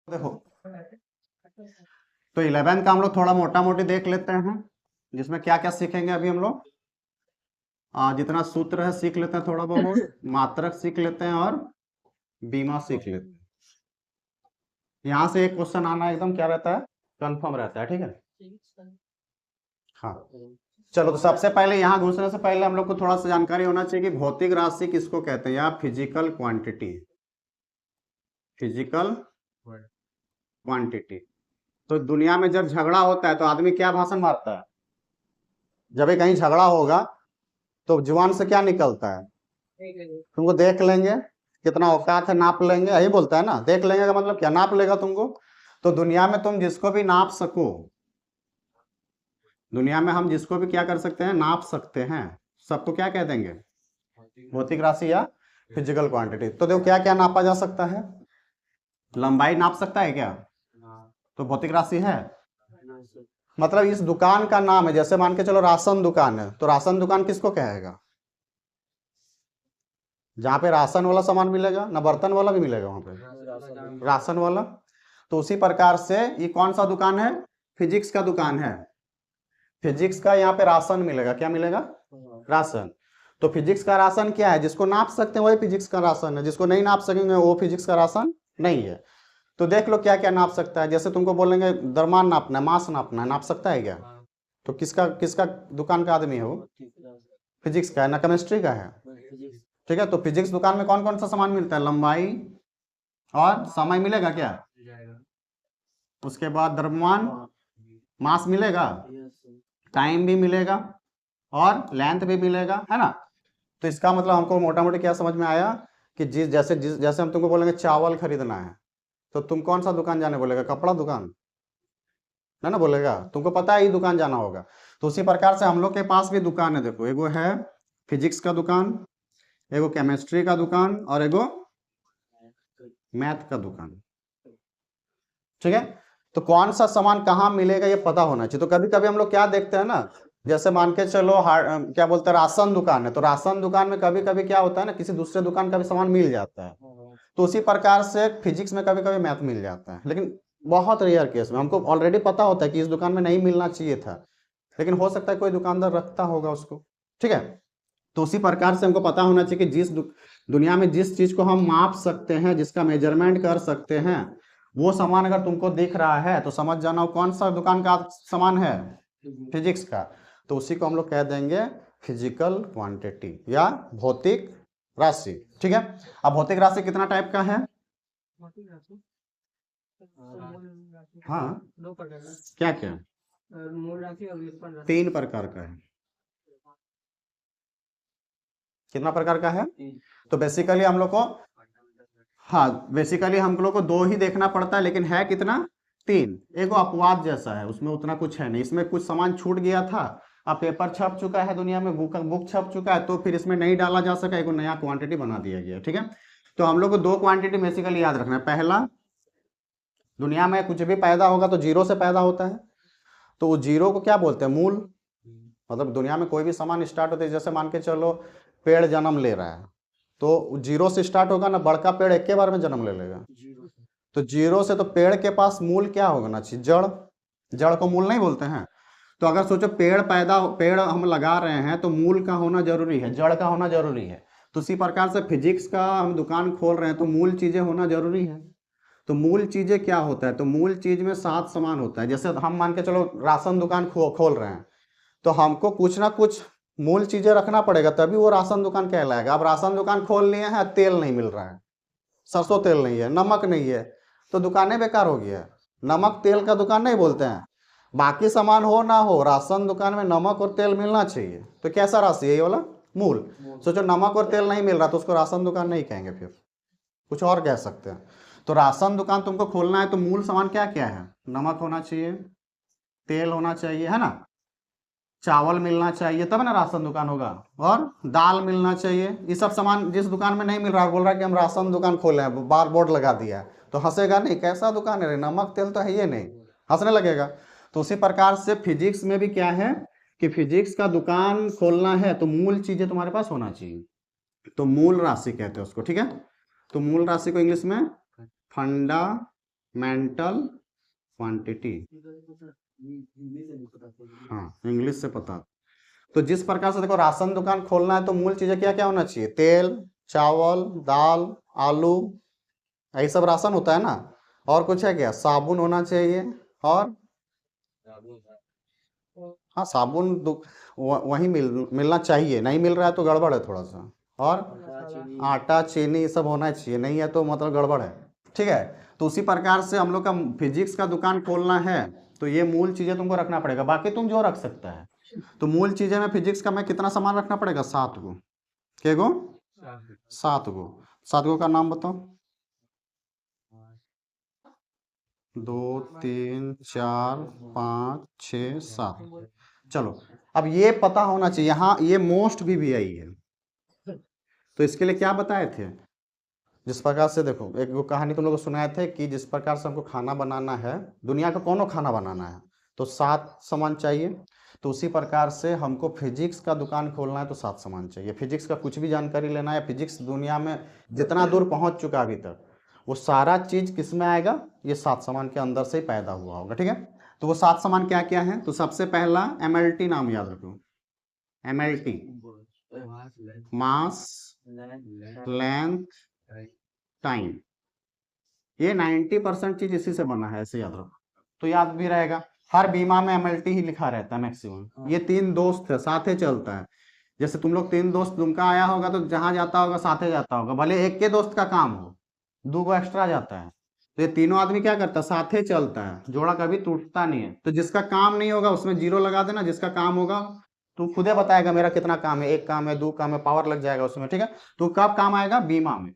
देखो, तो 11 का हम लोग थोड़ा मोटा मोटी देख लेते हैं, जिसमें क्या क्या सीखेंगे अभी हम लोग। जितना सूत्र है सीख लेते हैं थोड़ा बहुत, मात्रक सीख लेते हैं और बीमा सीख लेते हैं। यहाँ से एक क्वेश्चन आना एकदम क्या रहता है, कंफर्म रहता है। ठीक है, हाँ। चलो, तो सबसे पहले यहाँ घुसने से पहले हम लोग को थोड़ा सा जानकारी होना चाहिए कि भौतिक राशि किसको कहते हैं या फिजिकल क्वांटिटी। Physical quantity. तो दुनिया में जब झगड़ा होता है तो आदमी क्या भाषण मारता है? जब भी कहीं झगड़ा होगा तो जुबान से क्या निकलता है? तुमको देख लेंगे, कितना औकात है नाप लेंगे, यही बोलता है ना। देख लेंगे का मतलब क्या? नाप लेगा तुमको। तो दुनिया में तुम जिसको भी नाप सको, दुनिया में हम जिसको भी क्या कर सकते हैं, नाप सकते हैं, सबको क्या कह देंगे? भौतिक राशि या फिजिकल क्वांटिटी। तो देखो क्या क्या नापा जा सकता है। लंबाई नाप सकता है क्या? तो भौतिक राशि है। मतलब इस दुकान का नाम है, जैसे मान के चलो राशन दुकान है, तो राशन दुकान किसको कहेगा? जहाँ पे राशन वाला सामान मिलेगा ना, बर्तन वाला भी मिलेगा वहां पे, राशन वाला। तो उसी प्रकार से ये कौन सा दुकान है? फिजिक्स का दुकान है। फिजिक्स का यहाँ पे राशन मिलेगा। क्या मिलेगा? राशन। तो फिजिक्स का राशन क्या है? जिसको नाप सकते हैं वही फिजिक्स का राशन है, जिसको नहीं नाप सकेंगे वो फिजिक्स का राशन नहीं है। तो देख लो क्या क्या नाप सकता है। जैसे तुमको बोलेंगे द्रव्यमान नापना है, मास नापना है, नाप सकता है क्या? तो किसका किसका दुकान का आदमी है वो? फिजिक्स का है ना, केमिस्ट्री का है। ठीक है, तो फिजिक्स दुकान में कौन कौन सा सामान मिलता है? लंबाई और समय मिलेगा क्या? उसके बाद द्रव्यमान, मास मिलेगा, टाइम भी मिलेगा और लेंथ भी मिलेगा, है ना। तो इसका मतलब हमको मोटा मोटी क्या समझ में आया कि जैसे हम तुमको बोलेंगे चावल खरीदना है, तो तुम कौन सा दुकान जाने बोलेगा? कपड़ा दुकान ना बोलेगा। तुमको पता है ये दुकान जाना होगा। तो उसी प्रकार से हम लोग के पास भी दुकान है। देखो, एगो है फिजिक्स का दुकान, एगो केमिस्ट्री का दुकान और एगो मैथ का दुकान। ठीक है, तो कौन सा सामान कहाँ मिलेगा ये पता होना चाहिए। तो कभी कभी हम लोग क्या देखते हैं ना, जैसे मान के चलो क्या बोलते हैं, राशन दुकान है, तो राशन दुकान में कभी कभी क्या होता है ना, किसी दूसरे दुकान का भी सामान मिल जाता है। तो उसी प्रकार से फिजिक्स में कभी कभी मैथ मिल जाता है, लेकिन बहुत रेयर केस में। हमको ऑलरेडी पता होता है कि इस दुकान में नहीं मिलना चाहिए था, लेकिन हो सकता है कोई दुकानदार रखता होगा उसको। ठीक है, तो उसी प्रकार से हमको पता होना चाहिए कि दुनिया में जिस चीज को हम माप सकते हैं, जिसका मेजरमेंट कर सकते हैं, वो सामान अगर तुमको दिख रहा है तो समझ जाना वो कौन सा दुकान का सामान है? फिजिक्स का। तो उसी को हम लोग कह देंगे फिजिकल क्वांटिटी या भौतिक राशि। ठीक है, अब भौतिक राशि कितना टाइप का है? हाँ, क्या क्या? तीन प्रकार का है। कितना प्रकार का है? तो बेसिकली हम लोग को, हाँ, बेसिकली हम लोग को दो ही देखना पड़ता है, लेकिन है कितना? तीन। एगो अपवाद जैसा है, उसमें उतना कुछ है नहीं, इसमें कुछ सामान छूट गया था, अब पेपर छप चुका है दुनिया में, बुक छप चुका है, तो फिर इसमें नहीं डाला जा सका, एगो नया क्वांटिटी बना दिया गया। ठीक है, तो हम लोग को दो क्वांटिटी बेसिकली याद रखना है। पहला, दुनिया में कुछ भी पैदा होगा तो जीरो से पैदा होता है, तो वो जीरो को क्या बोलते हैं? मूल। मतलब दुनिया में कोई भी सामान स्टार्ट होता है, जैसे मान के चलो पेड़ जन्म ले रहा है, तो जीरो से स्टार्ट होगा ना, बड़का पेड़ एक के बार में जन्म ले लेगा। तो जीरो से, तो पेड़ के पास मूल क्या होना चाहिए? जड़। जड़ को मूल नहीं बोलते हैं? तो अगर सोचो पेड़ हम लगा रहे हैं तो मूल का होना जरूरी है, जड़ का होना जरूरी है। तो उसी प्रकार से फिजिक्स का हम दुकान खोल रहे हैं तो मूल चीजें होना जरूरी है। तो मूल चीजें क्या होता है? तो मूल चीज में 7 सामान होता है। जैसे हम मान के चलो राशन दुकान खोल रहे हैं, तो हमको कुछ ना कुछ मूल चीजें रखना पड़ेगा, तभी वो राशन दुकान कहलाएगा। अब राशन दुकान खोल लिए हैं, तेल नहीं मिल रहा है, सरसों तेल नहीं है, नमक नहीं है, तो दुकानें बेकार हो गई है। नमक तेल का दुकान नहीं बोलते हैं। बाकी सामान हो ना हो, राशन दुकान में नमक और तेल मिलना चाहिए। तो कैसा राशि है ये वाला? मूल। सोचो नमक और तेल नहीं मिल रहा तो उसको राशन दुकान नहीं कहेंगे, फिर कुछ और कह सकते हैं। तो राशन दुकान तुमको खोलना है तो मूल सामान क्या क्या है? नमक होना चाहिए, तेल होना चाहिए, है ना, चावल मिलना चाहिए, तब ना राशन दुकान होगा, और दाल मिलना चाहिए। ये सब सामान जिस दुकान में नहीं मिल रहा, बोल रहा है कि हम राशन दुकान खोले हैं, बार बोर्ड लगा दिया है, तो हंसेगा नहीं, कैसा दुकान है रे, नमक तेल तो है ये नहीं, हंसने लगेगा। तो उसी प्रकार से फिजिक्स में भी क्या है कि फिजिक्स का दुकान खोलना है तो मूल चीजें तुम्हारे पास होना चाहिए, तो मूल राशि कहते हैं उसको। ठीक है, तो मूल राशि को इंग्लिश में फंडामेंटल मेंटल क्वांटिटी। हाँ, इंग्लिश से पता। तो जिस प्रकार से देखो राशन दुकान खोलना है तो मूल चीजें क्या क्या होना चाहिए? तेल, चावल, दाल, आलू, यही सब राशन होता है ना। और कुछ है क्या? साबुन होना चाहिए। और हाँ, साबुन वहीं मिलना चाहिए, नहीं मिल रहा है तो गड़बड़ है थोड़ा सा। और आटा, चीनी, ये सब होना चाहिए, नहीं है तो मतलब गड़बड़ है। ठीक है। तो उसी प्रकार से हम लोग का फिजिक्स का दुकान खोलना है तो ये मूल चीजें तुमको रखना पड़ेगा, बाकी तुम जो रख सकता है। तो मूल चीजें में फिजिक्स का मैं कितना सामान रखना पड़ेगा? 7 गो। के गो? 7 गो। 7 गो का नाम बताओ। 2, 3, 4, 5, 6, 7। चलो, अब ये पता होना चाहिए, यहाँ ये मोस्ट भी आई है तो इसके लिए क्या बताए थे? जिस प्रकार से देखो, एक वो कहानी तुम लोग को सुनाए थे कि जिस प्रकार से हमको खाना बनाना है, दुनिया का कोनो खाना बनाना है तो 7 सामान चाहिए। तो उसी प्रकार से हमको फिजिक्स का दुकान खोलना है तो 7 सामान चाहिए। फिजिक्स का कुछ भी जानकारी लेना है, फिजिक्स दुनिया में जितना दूर पहुंच चुका अभी तक, वो सारा चीज किस में आएगा? ये 7 सामान के अंदर से ही पैदा हुआ होगा। ठीक है। तो वो 7 सामान क्या क्या है? तो सबसे पहला MLT नाम याद रखो। MLT, मास, लेंथ, टाइम। ये 90% चीज इसी से बना है, ऐसे याद रखो तो याद भी रहेगा। हर बीमा में MLT ही लिखा रहता है मैक्सिमम। ये 3 दोस्त है, साथ ही चलता है। जैसे तुम लोग 3 दोस्त, तुमका आया होगा तो जहां जाता होगा साथे जाता होगा, भले एक के दोस्त का काम हो, 2 गो एक्स्ट्रा जाता है। तो ये तीनों आदमी क्या करता है? साथे चलता है, जोड़ा कभी टूटता नहीं है। तो जिसका काम नहीं होगा उसमें 0 लगा देना, जिसका काम होगा तू खुदे बताएगा मेरा कितना काम है, 1 काम है, 2 काम है, पावर लग जाएगा उसमें। ठीक है। तो कब काम आएगा? बीमा में।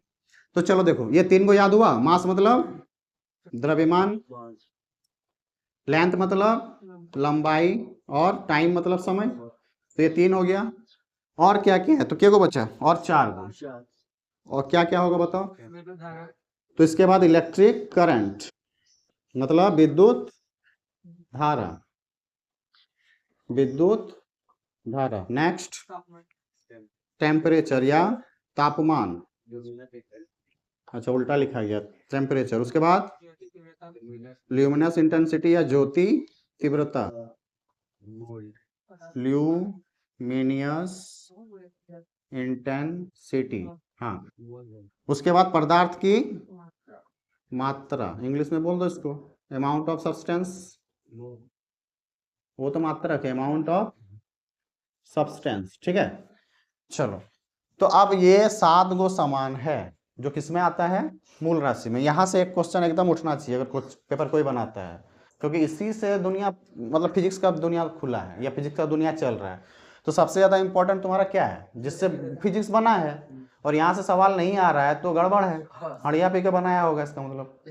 तो चलो देखो, ये 3 को याद हुआ। मास मतलब द्रव्यमान, लेंथ मतलब लंबाई, और टाइम मतलब समय। तो ये 3 हो गया। और क्या क्या है? तो क्या को बचा? और 4 गो। और क्या क्या होगा बताओ? तो इसके बाद इलेक्ट्रिक करंट मतलब विद्युत धारा। विद्युत धारा। नेक्स्ट, टेम्परेचर या तापमान। अच्छा, उल्टा लिखा गया, टेम्परेचर। उसके बाद ल्यूमिनस इंटेंसिटी या ज्योति तीव्रता। Luminous intensity. हाँ। उसके बाद पदार्थ की मात्रा, इंग्लिश में बोल दो इसको, अमाउंट ऑफ सब्सटेंस। वो तो मात्रक है, अमाउंट ऑफ सब्सटेंस। ठीक है। चलो, तो अब ये 7 गो समान है जो किसमें आता है? मूल राशि में। यहां से एक क्वेश्चन एकदम उठना चाहिए अगर कुछ पेपर कोई बनाता है, क्योंकि इसी से दुनिया, मतलब फिजिक्स का दुनिया खुला है या फिजिक्स का दुनिया चल रहा है। तो सबसे ज्यादा इंपॉर्टेंट तुम्हारा क्या है जिससे फिजिक्स बना है? और यहाँ से सवाल नहीं आ रहा है तो गड़बड़ है, हड़िया पी के बनाया होगा इसका मतलब।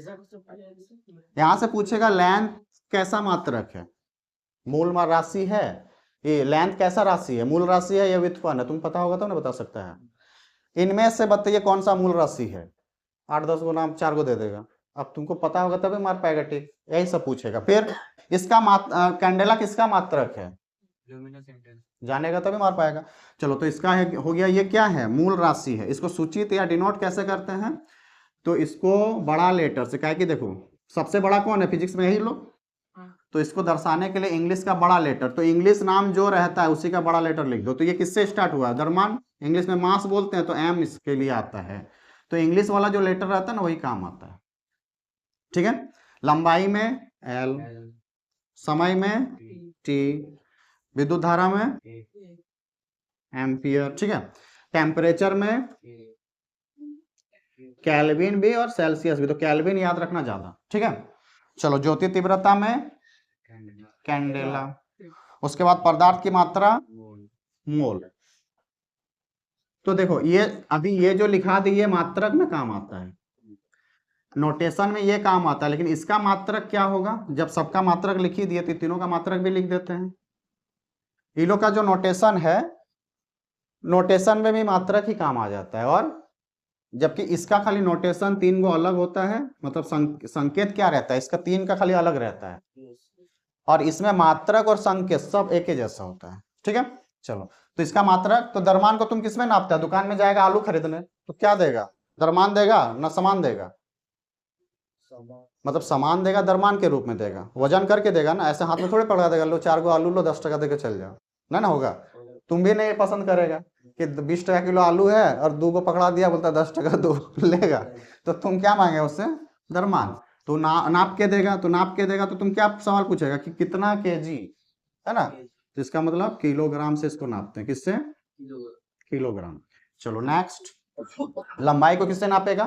यहाँ से पूछेगा लेंथ कैसा मात्रक है? मूल राशि है। ये लेंथ कैसा राशि है? मूल राशि है या व्युत्पन्न है? तुम पता होगा तो ना बता सकता है। इनमें से बताइए कौन सा मूल राशि है? 8-10 गो नाम, 4 गो दे देगा। अब तुमको पता होगा तभी मार पाएगा। ठीक, यही सब पूछेगा। फिर इसका कैंडेला किसका मात्रक है? जानेगा तभी मार पाएगा। चलो, तो इसका है, हो गया। ये क्या है? मूल राशि है। इसको सूचित या डिनोट कैसे करते हैं? तो इसको बड़ा लेटर से, क्या कि देखो सबसे बड़ा कौन है फिजिक्स में? यही लोग। तो इसको दर्शाने के लिए इंग्लिश का बड़ा लेटर, तो इंग्लिश नाम जो रहता है उसी का बड़ा लेटर लिख दो। तो ये किससे स्टार्ट हुआ? द्रव्यमान। इंग्लिश में मास बोलते हैं तो एम इसके लिए आता है। तो इंग्लिश वाला जो लेटर रहता है ना वही काम आता है। ठीक है। लंबाई में एल, समय में टी, विद्युत धारा में एम्पियर। ठीक है। टेम्परेचर में केल्विन भी और सेल्सियस भी, तो केल्विन याद रखना ज्यादा। ठीक है। चलो, ज्योति तीव्रता में कैंडेला। उसके बाद पदार्थ की मात्रा मोल। तो देखो ये अभी ये जो लिखा दी ये मात्रक में काम आता है, नोटेशन में ये काम आता है। लेकिन इसका मात्रक क्या होगा? जब सबका मात्रक लिख ही दिए तो तीनों का मात्रक भी लिख देते हैं। इन लोग का जो नोटेशन है, नोटेशन में भी मात्रक ही काम आ जाता है। और जबकि इसका खाली नोटेशन 3 गो अलग होता है, मतलब संकेत क्या रहता है इसका? 3 का खाली अलग रहता है। और इसमें मात्रक और संकेत सब एक ही जैसा होता है। ठीक है। चलो, तो इसका मात्रक, तो द्रव्यमान को तुम किसमें नापता है? दुकान में जाएगा आलू खरीदने तो क्या देगा? द्रव्यमान देगा ना सामान देगा? मतलब सामान देगा, द्रव्यमान के रूप में देगा, वजन करके देगा ना, ऐसे हाथ में थोड़े पकड़ा देगा, लो 4 गो आलू लो 10 टका देके चल जाओ, ना होगा। तुम भी नहीं पसंद करेगा कि 20 टका किलो आलू है और 2 गो पकड़ा दिया, बोलता 10 टका दो लेगा, तो तुम क्या मांगे उससे? द्रव्यमान। तो नाप के देगा, तो नाप के देगा तो तुम क्या सवाल पूछेगा कि कितना केजी, है ना, तो इसका मतलब किलोग्राम से इसको नापते हैं, किससे? किलोग्राम। चलो नेक्स्ट, लंबाई को किससे नापेगा?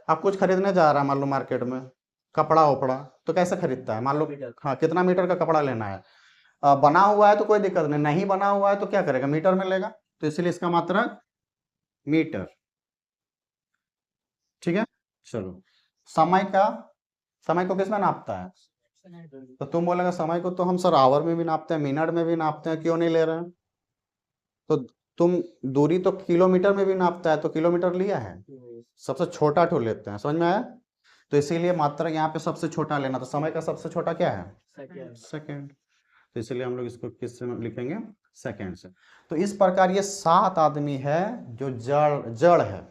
आप कुछ खरीदने जा रहा है मान लो मार्केट में, कपड़ा वपड़ा, तो कैसे खरीदता है? मान लो हाँ कितना मीटर का कपड़ा लेना है, बना हुआ है तो कोई दिक्कत नहीं, नहीं बना हुआ है तो क्या करेगा? मीटर में लेगा, तो इसलिए इसका मात्रक मीटर। ठीक है, चलो समय का, समय को किसमें नापता है? तो तुम बोलेगा समय को तो हम सर आवर में भी नापते हैं, मिनट में भी नापते हैं, क्यों नहीं ले रहे हैं? तो तुम दूरी तो किलोमीटर में भी नापता है, तो किलोमीटर लिया है, सबसे छोटा ठो लेते हैं, समझ में आया? तो इसीलिए मात्रक यहाँ पे सबसे छोटा लेना, तो समय का सबसे छोटा क्या है? सेकेंड। तो इसीलिए हम लोग इसको किससे लिखेंगे? सेकेंड से। तो इस प्रकार ये 7 आदमी है जो जड़ है।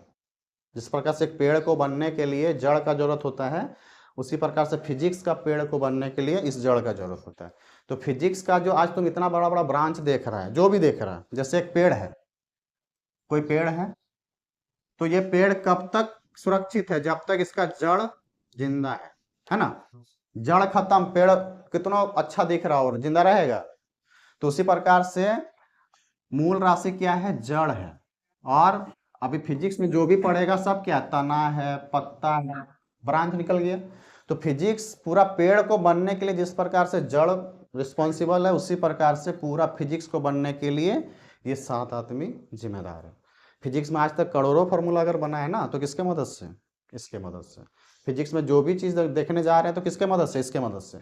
जिस प्रकार से एक पेड़ को बनने के लिए जड़ का जरूरत होता है, उसी प्रकार से फिजिक्स का पेड़ को बनने के लिए इस जड़ का जरूरत होता है। तो फिजिक्स का जो आज तुम इतना बड़ा बड़ा ब्रांच देख रहा है, जो भी देख रहा है, जैसे एक पेड़ है, कोई पेड़ है, तो ये पेड़ कब तक सुरक्षित है? जब तक इसका जड़ जिंदा है ना। जड़ खत्म, पेड़ कितना अच्छा दिख रहा और जिंदा रहेगा। तो उसी प्रकार से मूल राशि क्या है? जड़ है। और अभी फिजिक्स में जो भी पढ़ेगा सब क्या? तना है, पत्ता है, ब्रांच निकल गया। तो फिजिक्स पूरा पेड़ को बनने के लिए जिस प्रकार से जड़ रिस्पॉन्सिबल है, उसी प्रकार से पूरा फिजिक्स को बनने के लिए ये 7 आदमी जिम्मेदार है। फिजिक्स में आज तक करोड़ों फॉर्मूला अगर बना है ना, तो किसके मदद से? इसके मदद से। फिजिक्स में जो भी चीज देखने जा रहे हैं तो किसके मदद से? इसके मदद से।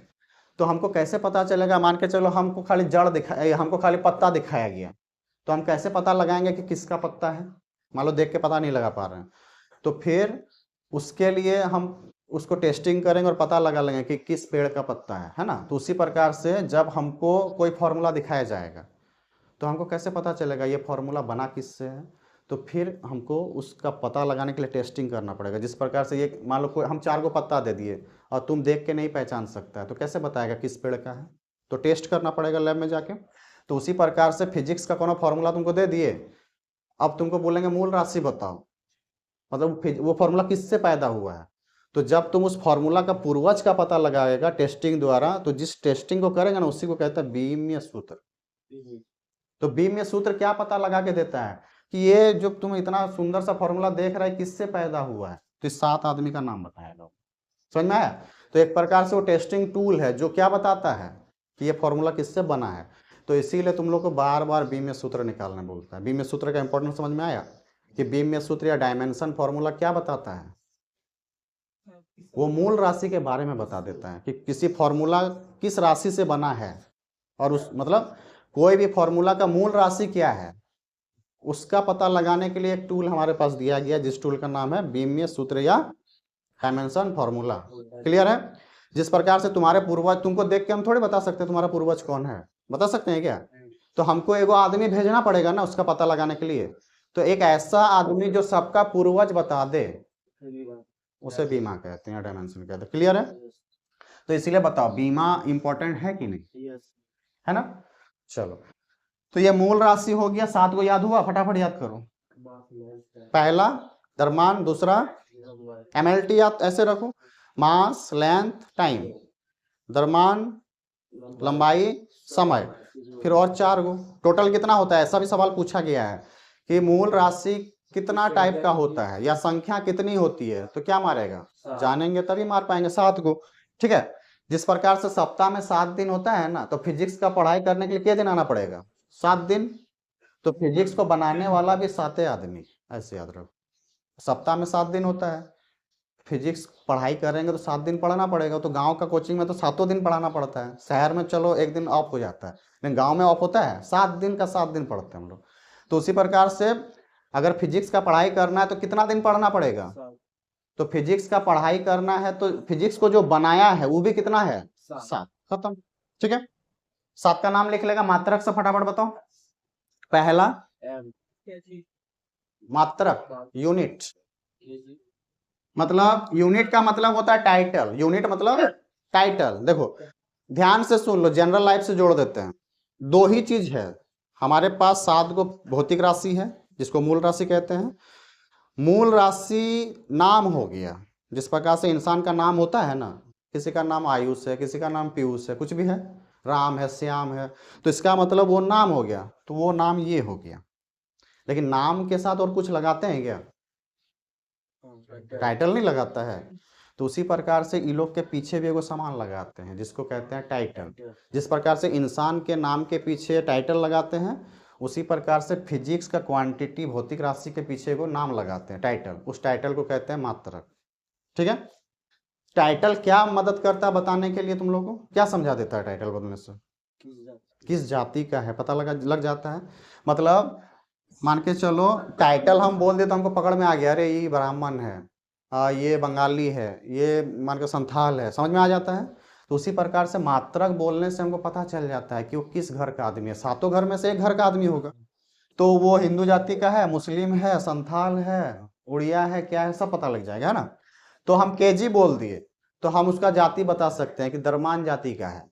तो हमको कैसे पता चलेगा? मान के चलो हमको खाली जड़ दिखाया, हमको खाली पत्ता दिखाया गया, तो हम कैसे पता लगाएंगे कि किसका पत्ता है? मान लो देख के पता नहीं लगा पा रहे हैं, तो फिर उसके लिए हम उसको टेस्टिंग करेंगे और पता लगा लेंगे कि किस पेड़ का पत्ता है ना। तो उसी प्रकार से जब हमको कोई फॉर्मूला दिखाया जाएगा, तो हमको कैसे पता चलेगा ये फॉर्मूला बना किससे है? तो फिर हमको उसका पता लगाने के लिए टेस्टिंग करना पड़ेगा। जिस प्रकार से ये मान लो कोई हम 4 को पत्ता दे दिए और तुम देख के नहीं पहचान सकता है, तो कैसे बताएगा किस पेड़ का है? तो टेस्ट करना पड़ेगा लैब में जाके। तो उसी प्रकार से फिजिक्स का कोनो फॉर्मूला तुमको दे दिए, अब तुमको बोलेंगे मूल राशि बताओ, मतलब वो फॉर्मूला किससे पैदा हुआ है? तो जब तुम उस फॉर्मूला का पूर्वज का पता लगाएगा टेस्टिंग द्वारा, तो जिस टेस्टिंग को करेगा ना, उसी को कहता है बीमीय सूत्र। तो बीमीय सूत्र क्या पता लगा के देता है कि ये जो तुम इतना सुंदर सा फॉर्मूला देख रहा है किससे पैदा हुआ है? तो इस 7 आदमी का नाम बताएगा। समझ में आया? तो एक प्रकार से वो टेस्टिंग टूल है जो क्या बताता है कि ये फॉर्मूला किससे बना है। तो इसीलिए तुम लोग को बार बार बीमीय सूत्र निकालने बोलता है। बीमीय सूत्र का इंपॉर्टेंस समझ में आया कि बीमीय सूत्र या डायमेंशन फॉर्मूला क्या बताता है? वो मूल राशि के बारे में बता देता है कि किसी फॉर्मूला किस राशि से बना है, और उस मतलब कोई भी फॉर्मूला का मूल राशि क्या है उसका पता लगाने के लिए एक टूल हमारे पास दिया गया, जिस टूल का नाम है बीमीय सूत्र या डायमेंशन फॉर्मूला। क्लियर है? जिस प्रकार से तुम्हारे पूर्वज, तुमको देख के हम थोड़े बता सकते हैं तुम्हारा पूर्वज कौन है, बता सकते हैं क्या? तो हमको एगो आदमी भेजना पड़ेगा ना उसका पता लगाने के लिए। तो एक ऐसा आदमी जो सबका पूर्वज बता दे, उसे बीमा कहते हैं, डायमेंशन कहते हैं। क्लियर है? तो इसीलिए बताओ बीमा इंपॉर्टेंट है कि नहीं? है ना। चलो, तो ये मूल राशि हो गया। 7 को याद हुआ? फटाफट याद करो। पहला द्रव्यमान, दूसरा एमएलटी, याद ऐसे रखो, मास, लेंथ, टाइम, द्रव्यमान, लंबाई, समय, फिर और 4 गो। टोटल कितना होता है? ऐसा भी सवाल पूछा गया है कि मूल राशि कितना टाइप का होता है या संख्या कितनी होती है, तो क्या मारेगा? जानेंगे तभी मार पाएंगे। 7 गो। ठीक है। जिस प्रकार से सप्ताह में 7 दिन होता है ना, तो फिजिक्स का पढ़ाई करने के लिए कितने दिन आना पड़ेगा? 7 दिन। तो फिजिक्स को बनाने वाला भी 7 आदमी, ऐसे याद रखो। सप्ताह में 7 दिन होता है, फिजिक्स पढ़ाई करेंगे तो 7 दिन पढ़ना पड़ेगा। तो गांव का कोचिंग में तो 7 दिन पढ़ाना पड़ता है, शहर में चलो एक दिन ऑफ हो जाता है, लेकिन गांव में ऑफ होता है, 7 दिन का 7 दिन पढ़ते हैं हम लोग। तो उसी प्रकार से अगर फिजिक्स का पढ़ाई करना है तो कितना दिन पढ़ना पड़ेगा? तो फिजिक्स का पढ़ाई करना है तो फिजिक्स को जो बनाया है वो भी कितना है? 7। खत्म। ठीक है। 7 का नाम लिख लेगा। मात्रक से फटाफट बताओ। पहला मात्रक, यूनिट, मतलब यूनिट का मतलब होता है टाइटल, यूनिट मतलब टाइटल। देखो ध्यान से सुन लो, जनरल लाइफ से जोड़ देते हैं। दो ही चीज है हमारे पास, 7 गो भौतिक राशि है जिसको मूल राशि कहते हैं। मूल राशि नाम हो गया, जिस प्रकार से इंसान का नाम होता है ना, किसी का नाम आयुष है, किसी का नाम पीयूष है, कुछ भी है, राम है, श्याम है, तो इसका मतलब वो नाम हो गया, तो वो नाम ये हो गया। लेकिन नाम के साथ और कुछ लगाते हैं क्या? टाइटल नहीं लगाता है। तो उसी प्रकार से ई लोग के पीछे भी एगो सामान लगाते हैं जिसको कहते हैं टाइटल। जिस प्रकार से इंसान के नाम के पीछे टाइटल लगाते हैं, उसी प्रकार से फिजिक्स का क्वांटिटी भौतिक राशि के पीछे एगो नाम लगाते हैं, टाइटल। उस टाइटल को कहते हैं मात्रक। ठीक है। टाइटल क्या मदद करता है बताने के लिए? तुम लोग को क्या समझा देता है टाइटल बोलने से? किस जाति का है पता लग जाता है। मतलब मान के चलो टाइटल हम बोल दे तो हमको पकड़ में आ गया, अरे ये ब्राह्मण है, ये बंगाली है, ये मान के संथाल है, समझ में आ जाता है। तो उसी प्रकार से मात्रक बोलने से हमको पता चल जाता है कि वो किस घर का आदमी है। 7 घर में से एक घर का आदमी होगा, तो वो हिंदू जाति का है, मुस्लिम है, संथाल है, उड़िया है, क्या है, सब पता लग जाएगा, है ना। तो हम केजी बोल दिए तो हम उसका जाति बता सकते हैं कि दरमान जाति का है।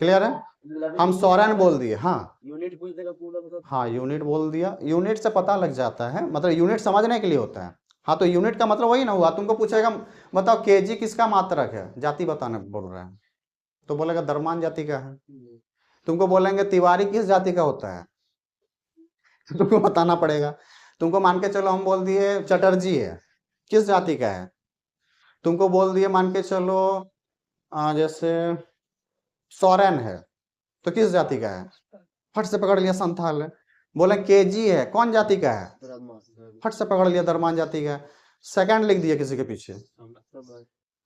क्लियर है। हम सोरेन बोल दिए, हाँ यूनिट पूछ देगा पूरा, हाँ यूनिट बोल दिया, यूनिट से पता लग जाता है, मतलब यूनिट समझने के लिए होता है। हाँ तो यूनिट का मतलब वही ना हुआ, तुमको पूछेगा बताओ केजी किसका मात्रक है, जाति बताने बोल रहा है, तो बोलेगा दरमान जाति का है। तुमको बोलेंगे तिवारी किस जाति का होता है, तुमको बताना पड़ेगा। तुमको मान के चलो हम बोल दिए चटर्जी है, किस जाति का है। तुमको बोल दिए मान के चलो जैसे सोरेन है, तो किस जाति का है, फट से पकड़ लिया संथाल है। बोले केजी है, कौन जाति का है, फट से पकड़ लिया दरमान जाति का है। सेकंड लिख दिया किसी के पीछे,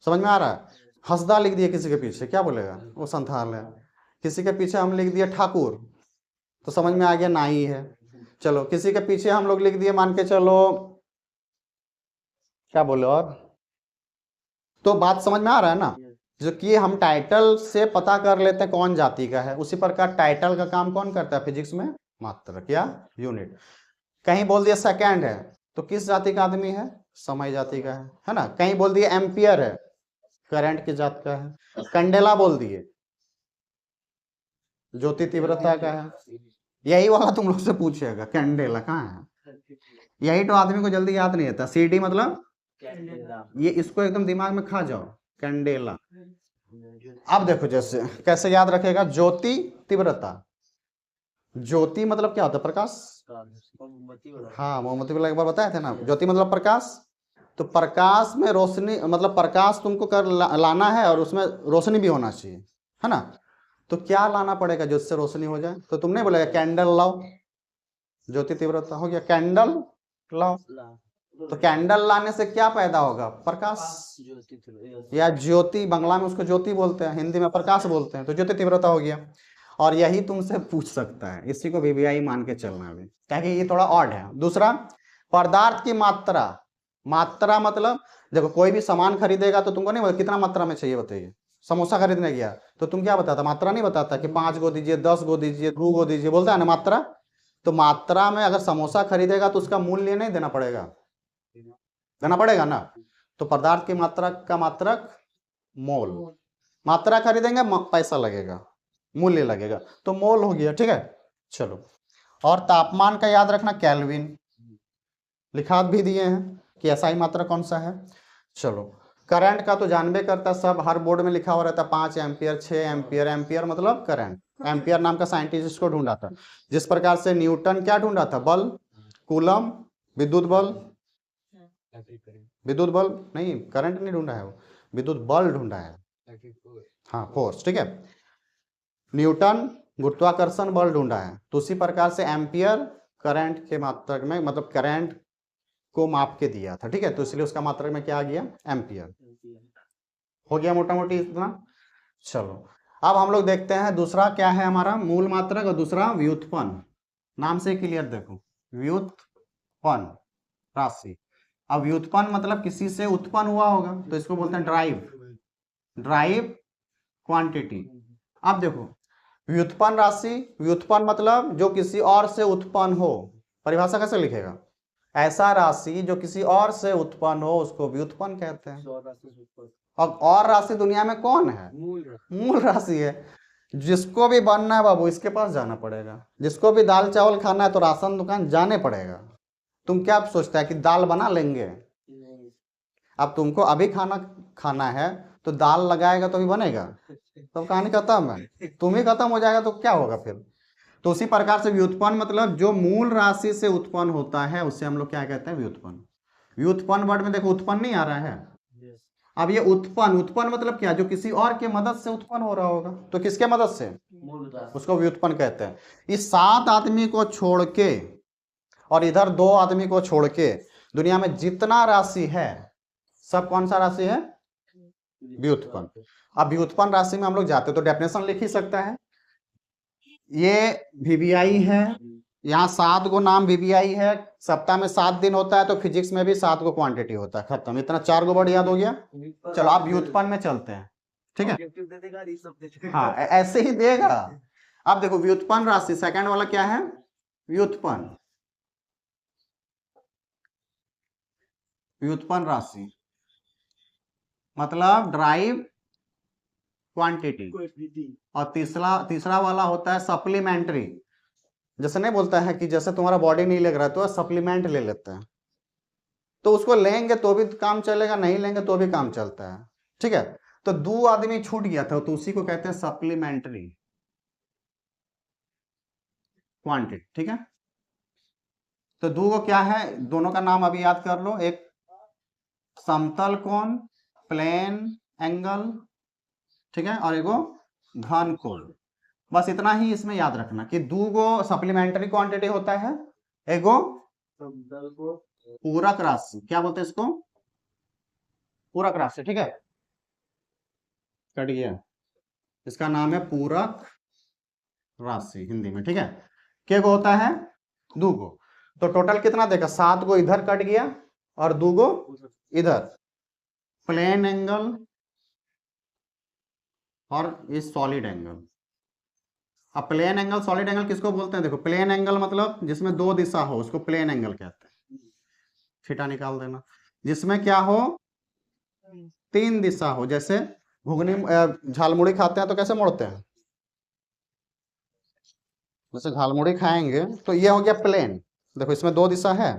समझ में आ रहा है। हंसदा लिख दिया किसी के पीछे, क्या बोलेगा, वो संथाल है। किसी के पीछे हम लिख दिया ठाकुर, तो समझ में आ गया नाई है। चलो किसी के पीछे हम लोग लिख दिए मान के चलो क्या बोले और, तो बात समझ में आ रहा है ना। जो कि हम टाइटल से पता कर लेते हैं कौन जाति का है, उसी प्रकार टाइटल का काम कौन करता है फिजिक्स में, मात्रक या यूनिट। कहीं बोल दिया सेकंड है, तो किस जाति का आदमी है, समय जाति का है ना। कहीं बोल दिया एम्पियर है, करंट की जात का है। कंडेला बोल दिए, ज्योति तीव्रता का है। यही वाला तुम लोग से पूछेगा कैंडेला कहाँ है, यही तो आदमी को जल्दी याद नहीं आता। सीडी मतलब ये, इसको एकदम दिमाग में खा जाओ, कैंडेला। अब देखो जैसे कैसे याद रखेगा, ज्योति तीव्रता, ज्योति मतलब क्या होता है, प्रकाश। हाँ मोमबत्ती वाला एक बार बताया थे ना, ज्योति मतलब प्रकाश। तो प्रकाश में रोशनी, मतलब प्रकाश तुमको कर लाना है और उसमें रोशनी भी होना चाहिए, है ना। तो क्या लाना पड़ेगा जिससे रोशनी हो जाए, तो तुमने बोलेगा कैंडल लाओ, ज्योति तीव्रता हो गया, कैंडल लाओ। तो कैंडल लाने से क्या पैदा होगा, प्रकाश, या ज्योति, बांग्ला में उसको ज्योति बोलते हैं, हिंदी में प्रकाश बोलते हैं, तो ज्योति तीव्रता हो गया। और यही तुमसे पूछ सकता है, इसी को वीवीआई मान के चलना भी, ताकि ये थोड़ा ऑड है। दूसरा पदार्थ की मात्रा, मात्रा मतलब देखो कोई भी सामान खरीदेगा तो तुमको नहीं बोला कितना मात्रा में चाहिए बताइए। समोसा खरीदने गया तो तुम क्या बताता, मात्रा नहीं बताता कि 5 गो दीजिए, 10 गो दीजिए, 2 गो दीजिए, बोलता है ना मात्रा। तो मात्रा में अगर समोसा खरीदेगा तो उसका मूल्य नहीं देना पड़ेगा, देना पड़ेगा ना। तो पदार्थ की मात्रा का मात्रक मोल, मात्रा खरीदेंगे पैसा लगेगा, मूल्य लगेगा, तो मोल हो गया। ठीक है चलो, और तापमान का याद रखना केल्विन, लिखा भी दिए हैं कि ऐसा ही मात्रा कौन सा है। चलो करंट का तो जानबे करता सब, हर बोर्ड में लिखा हुआ रहता 5 एम्पियर, 6 एम्पियर। एम्पियर मतलब करंट। एम्पियर नाम का साइंटिस्ट को ढूंढा था, जिस प्रकार से न्यूटन क्या ढूंढा था, बल। कूलम विद्युत बल, विद्युत बल नहीं, करंट नहीं ढूंढा है वो, विद्युत बल ढूंढा है, हाँ फोर्स। ठीक है, न्यूटन गुरुत्वाकर्षण बल ढूंढा है। तो उसी प्रकार से एम्पियर करंट के मात्रक में, मतलब करंट को माप के दिया था। ठीक है, तो इसलिए उसका मात्रक में क्या आ गया, एम्पियर। हो गया मोटा मोटी इतना। चलो अब हम लोग देखते हैं दूसरा क्या है हमारा, मूल मात्रक, और दूसरा व्युत्पन्न। नाम से क्लियर देखो, व्युत्पन्न राशि। अब व्युत्पन्न मतलब किसी से उत्पन्न हुआ होगा, तो इसको बोलते हैं ड्राइव, ड्राइव क्वांटिटी। अब देखो व्युत्पन्न राशि, व्युत्पन्न मतलब जो किसी और से उत्पन्न हो। परिभाषा कैसे लिखेगा, ऐसा राशि जो किसी और से उत्पन्न हो उसको व्युत्पन्न कहते हैं। और राशि दुनिया में कौन है? मूल राशि है। जिसको भी बनना है बाबू इसके पास जाना पड़ेगा, जिसको भी दाल चावल खाना है तो राशन दुकान जाने पड़ेगा। तुम क्या सोचता है कि दाल बना लेंगे? अब तुमको अभी खाना है तो दाल लगाएगा तो भी बनेगा? तब कहानी खत्म है, तुम ही खत्म हो जाएगा तो क्या होगा फिर? तो उसी प्रकार से व्युत्पन्न मतलब जो मूल राशि से उत्पन्न होता है उससे हम लोग क्या कहते हैं? व्युत्पन्न। व्युत्पन्न वर्ड में देखो उत्पन्न नहीं आ रहा है। अब ये उत्पन्न मतलब क्या? जो किसी और के मदद से उत्पन्न हो रहा होगा। तो किसके मदद से? उसको व्युत्पन्न कहते हैं। इस 7 आदमी को छोड़ के और इधर 2 आदमी को छोड़ के दुनिया में जितना राशि है सब कौन सा राशि है? व्युत्पन्न। अब व्युत्पन्न राशि में हम लोग जाते तो डेफिनेशन लिख ही सकता है। ये वीवीआई है, यहाँ 7 गो नाम वीवीआई है, सप्ताह में 7 दिन होता है तो फिजिक्स में भी 7 गो क्वांटिटी होता है, खत्म। इतना 4 गो वर्ड याद हो गया। चलो आप व्युत्पन्न में चलते हैं, ठीक है? हाँ ऐसे ही देगा। अब देखो व्युत्पन्न राशि सेकंड वाला क्या है? व्युत्पन्न। व्युत्पन्न राशि मतलब ड्राइव क्वांटिटी। और तीसरा वाला होता है सप्लीमेंट्री। जैसे नहीं बोलता है कि जैसे तुम्हारा बॉडी नहीं लग रहा है तो सप्लीमेंट ले लेते हैं, तो उसको लेंगे तो भी काम चलेगा, नहीं लेंगे तो भी काम चलता है, ठीक है? तो 2 आदमी छूट गया था तो उसी को कहते हैं सप्लीमेंट्री क्वांटिटी, ठीक है? तो 2 को क्या है, दोनों का नाम अभी याद कर लो। एक समतल कोण प्लेन एंगल, ठीक है, और एगो घन कोण। बस इतना ही इसमें याद रखना कि 2 गो सप्लीमेंट्री क्वांटिटी होता है, एगो पूरक राशि। क्या बोलते हैं इसको? पूरक राशि, ठीक है? कट गया, इसका नाम है पूरक राशि हिंदी में, ठीक है? क्या गो होता है? 2 गो। तो टोटल कितना देगा? 7 गो इधर कट गया और 2 गो इधर। प्लेन एंगल और ये सॉलिड एंगल। अब प्लेन एंगल सॉलिड एंगल किसको बोलते हैं? देखो प्लेन एंगल मतलब जिसमें 2 दिशा हो उसको प्लेन एंगल कहते हैं। थीटा निकाल देना। जिसमें क्या हो? 3 दिशा हो, जैसे घुगनी झालमुड़ी खाते हैं तो कैसे मोड़ते हैं? जैसे झालमुड़ी खाएंगे तो ये हो गया प्लेन। देखो इसमें 2 दिशा है,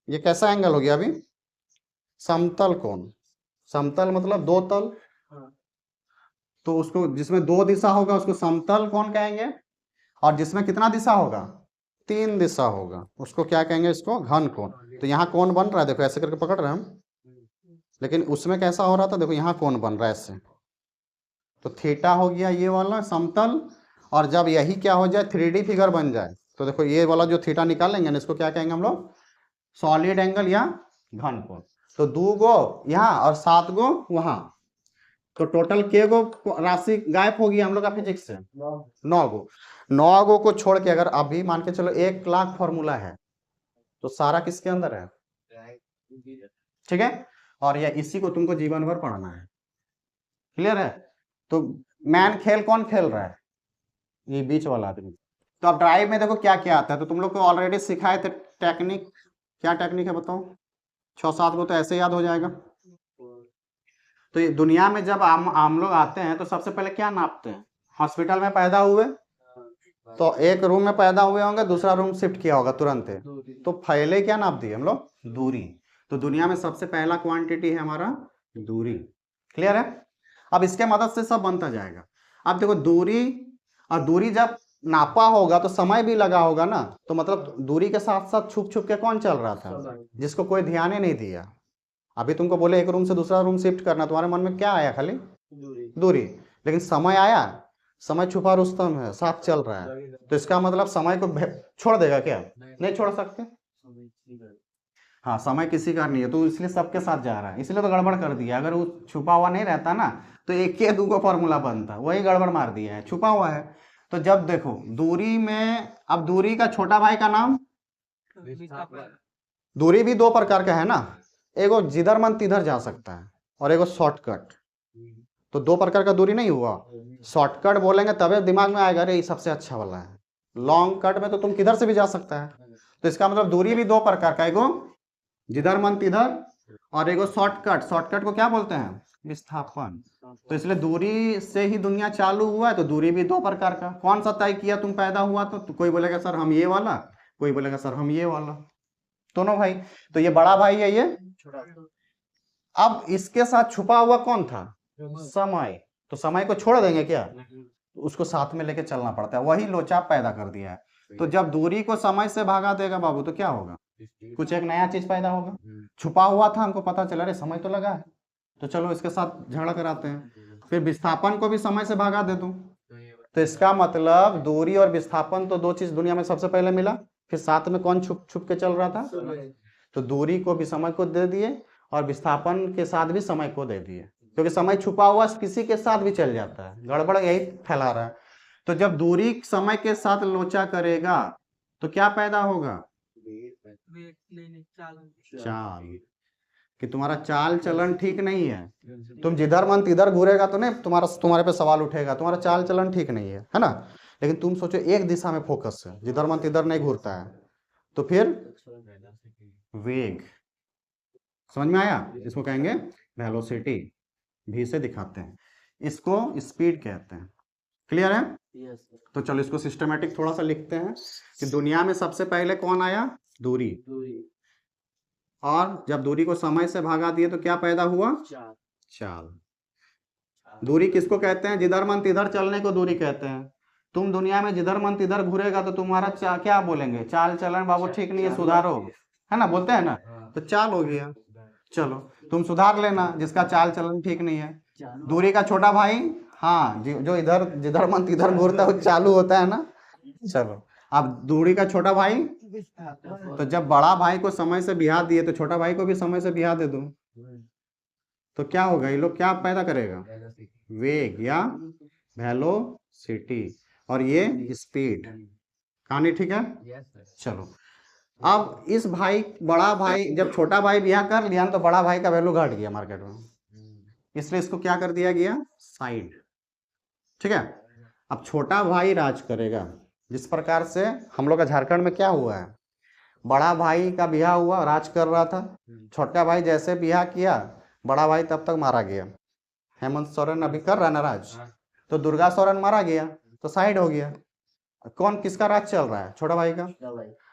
ये कैसा एंगल हो गया? अभी समतल कोण। समतल मतलब 2 तल, तो उसको जिसमें 2 दिशा होगा उसको समतल कोण कहेंगे, और जिसमें कितना दिशा होगा? 3 दिशा होगा उसको क्या कहेंगे? इसको घन कोण। तो यहाँ कोण बन रहा है, देखो ऐसे करके पकड़ रहे हैं हम, लेकिन उसमें कैसा हो रहा था? देखो यहाँ कोण बन रहा है ऐसे, तो थीटा हो गया ये वाला समतल। और जब यही क्या हो जाए 3D फिगर बन जाए तो देखो ये वाला जो थीटा निकालेंगे ना इसको क्या कहेंगे हम लोग? सॉलिड एंगल या घन कोण। तो 2 गो यहाँ और 7 गो वहां, तो टोटल के गो राशि गायब होगी हम लोग का फिजिक्स से? 9 गो। 9 गो को छोड़ के अगर अभी मान के चलो 1 लाख फॉर्मूला है तो सारा किसके अंदर है? ठीक है? और ये इसी को तुमको जीवन भर पढ़ना है, क्लियर है? तो मैन खेल कौन खेल रहा है? ये बीच वाला आदमी। तो अब ड्राइव में देखो क्या क्या आता है, तो तुम लोग को ऑलरेडी सिखाए थे टेक्निक। क्या टेक्निक है बताओ? 6-7 को तो ऐसे याद हो जाएगा। तो ये दुनिया में जब आम लोग आते हैं तो सबसे पहले क्या नापते हैं? हॉस्पिटल में पैदा हुए तो एक रूम में पैदा हुए होंगे, दूसरा रूम शिफ्ट किया होगा तुरंत, तो पहले क्या नाप दिए हम लोग? दूरी। तो दुनिया में सबसे पहला क्वांटिटी है हमारा दूरी, क्लियर है? अब इसके मदद से सब बनता जाएगा। अब देखो दूरी, और दूरी जब नापा होगा तो समय भी लगा होगा ना, तो मतलब दूरी के साथ साथ छुप छुप के कौन चल रहा था? जिसको कोई ध्यान ही नहीं दिया। अभी तुमको बोले एक रूम से दूसरा रूम शिफ्ट करना, तुम्हारे मन में क्या आया? खाली दूरी। लेकिन समय आया? समय छुपा रुस्तम है, साथ चल रहा है। तो इसका मतलब समय को छोड़ देगा क्या? नहीं छोड़ सकते। हाँ समय किसी का नहीं है, तो इसलिए सबके साथ जा रहा है, इसलिए तो गड़बड़ कर दिया। अगर वो छुपा हुआ नहीं रहता ना तो एक के 2 को फॉर्मूला बनता, वही गड़बड़ मार दिया है, छुपा हुआ है। तो जब देखो दूरी में, अब दूरी का छोटा भाई का नाम? दूरी भी 2 प्रकार का है ना, एगो जिधर मन तिधर जा सकता है और एगो शॉर्टकट। तो 2 प्रकार का दूरी नहीं हुआ? शॉर्टकट बोलेंगे तबे दिमाग में आएगा अरे ये सबसे अच्छा वाला है, लॉन्ग कट में तो तुम किधर से भी जा सकता है, तो इसका मतलब दूरी भी दो प्रकार का, एगो जिधर मन तिधर और एगो शॉर्टकट। शॉर्टकट को क्या बोलते हैं, विस्थापन। तो इसलिए दूरी से ही दुनिया चालू हुआ है, तो दूरी भी दो प्रकार का। कौन सा तय किया तुम पैदा हुआ तो कोई बोलेगा सर हम ये वाला, कोई बोलेगा सर हम ये वाला, दोनों भाई। तो ये बड़ा भाई है ये। अब इसके साथ छुपा हुआ कौन था, समय। तो समय को छोड़ देंगे क्या, उसको साथ में लेके चलना पड़ता है, वही लोचा पैदा कर दिया है। तो जब दूरी को समय से भागा देगा बाबू तो क्या होगा, कुछ एक नया चीज पैदा होगा। छुपा हुआ था, हमको पता चला अरे समय तो लगा है, तो चलो इसके साथ झगड़ा कराते हैं। फिर विस्थापन को भी समय से भागा दे दूं, तो इसका मतलब दूरी और विस्थापन तो दो चीज दुनिया में सबसे पहले मिला, फिर साथ में कौन छुप छुप के चल रहा था, तो दूरी को भी समय को दे दिए और विस्थापन के साथ भी समय को दे दिए, क्योंकि समय छुपा हुआ किसी के साथ भी चल जाता है, गड़बड़ यही फैला रहा है। तो जब दूरी समय के साथ लोचा करेगा तो क्या पैदा होगा, चाल, कि तुम्हारा चाल चलन ठीक नहीं है। तुम जिधर मन तिधर घूरेगा तो नहीं, तुम्हारे पे सवाल उठेगा, तुम्हारा चाल चलन ठीक नहीं है ना। लेकिन तुम सोचो एक दिशा में फोकस है, जिधर मन तिधर नहीं घूरता है, तो फिर वेग। समझ में आया, इसको कहेंगे वेलोसिटी, भी से दिखाते हैं, इसको स्पीड कहते हैं। क्लियर है? तो चलो इसको सिस्टमेटिक थोड़ा सा लिखते हैं कि दुनिया में सबसे पहले कौन आया, दूरी। और जब दूरी को समय से भागा दिए तो क्या पैदा हुआ, चाल। दूरी किसको कहते हैं, जिधर मन तिधर चलने को दूरी कहते हैं। तुम दुनिया में जिधर मन तिधर घूरेगा तो तुम्हारा क्या बोलेंगे, चाल चलन बाबू ठीक नहीं है, सुधारो, है ना, बोलते हैं ना, तो चाल हो गया। चलो तुम सुधार लेना जिसका चाल चलन ठीक नहीं है। दूरी का छोटा भाई, हाँ, जो इधर जिधर मन तिधर घूरता है वो चालू होता है ना। चलो अब दूरी का छोटा भाई, तो जब बड़ा भाई को समय से बिहार दिए तो छोटा भाई को भी समय से बिहार दे दूं, तो क्या होगा, ये लोग क्या पैदा करेगा, वेग या वेलोसिटी, और ये स्पीड। कहानी ठीक है? चलो अब इस भाई, बड़ा भाई, जब छोटा भाई बिहार कर लिया तो बड़ा भाई का वैल्यू घट गया मार्केट में, इसलिए इसको क्या कर दिया गया, साइड। ठीक है, अब छोटा भाई राज करेगा। जिस प्रकार से हम लोग का झारखंड में क्या हुआ है, बड़ा भाई का बियाह हुआ, राज कर रहा था, छोटा भाई जैसे बियाह किया, बड़ा भाई तब तक मारा गया। हेमंत सोरेन अभी कर रहा है ना राज, तो दुर्गा सोरेन मारा गया तो साइड हो गया। कौन, किसका राज चल रहा है, छोटा भाई का।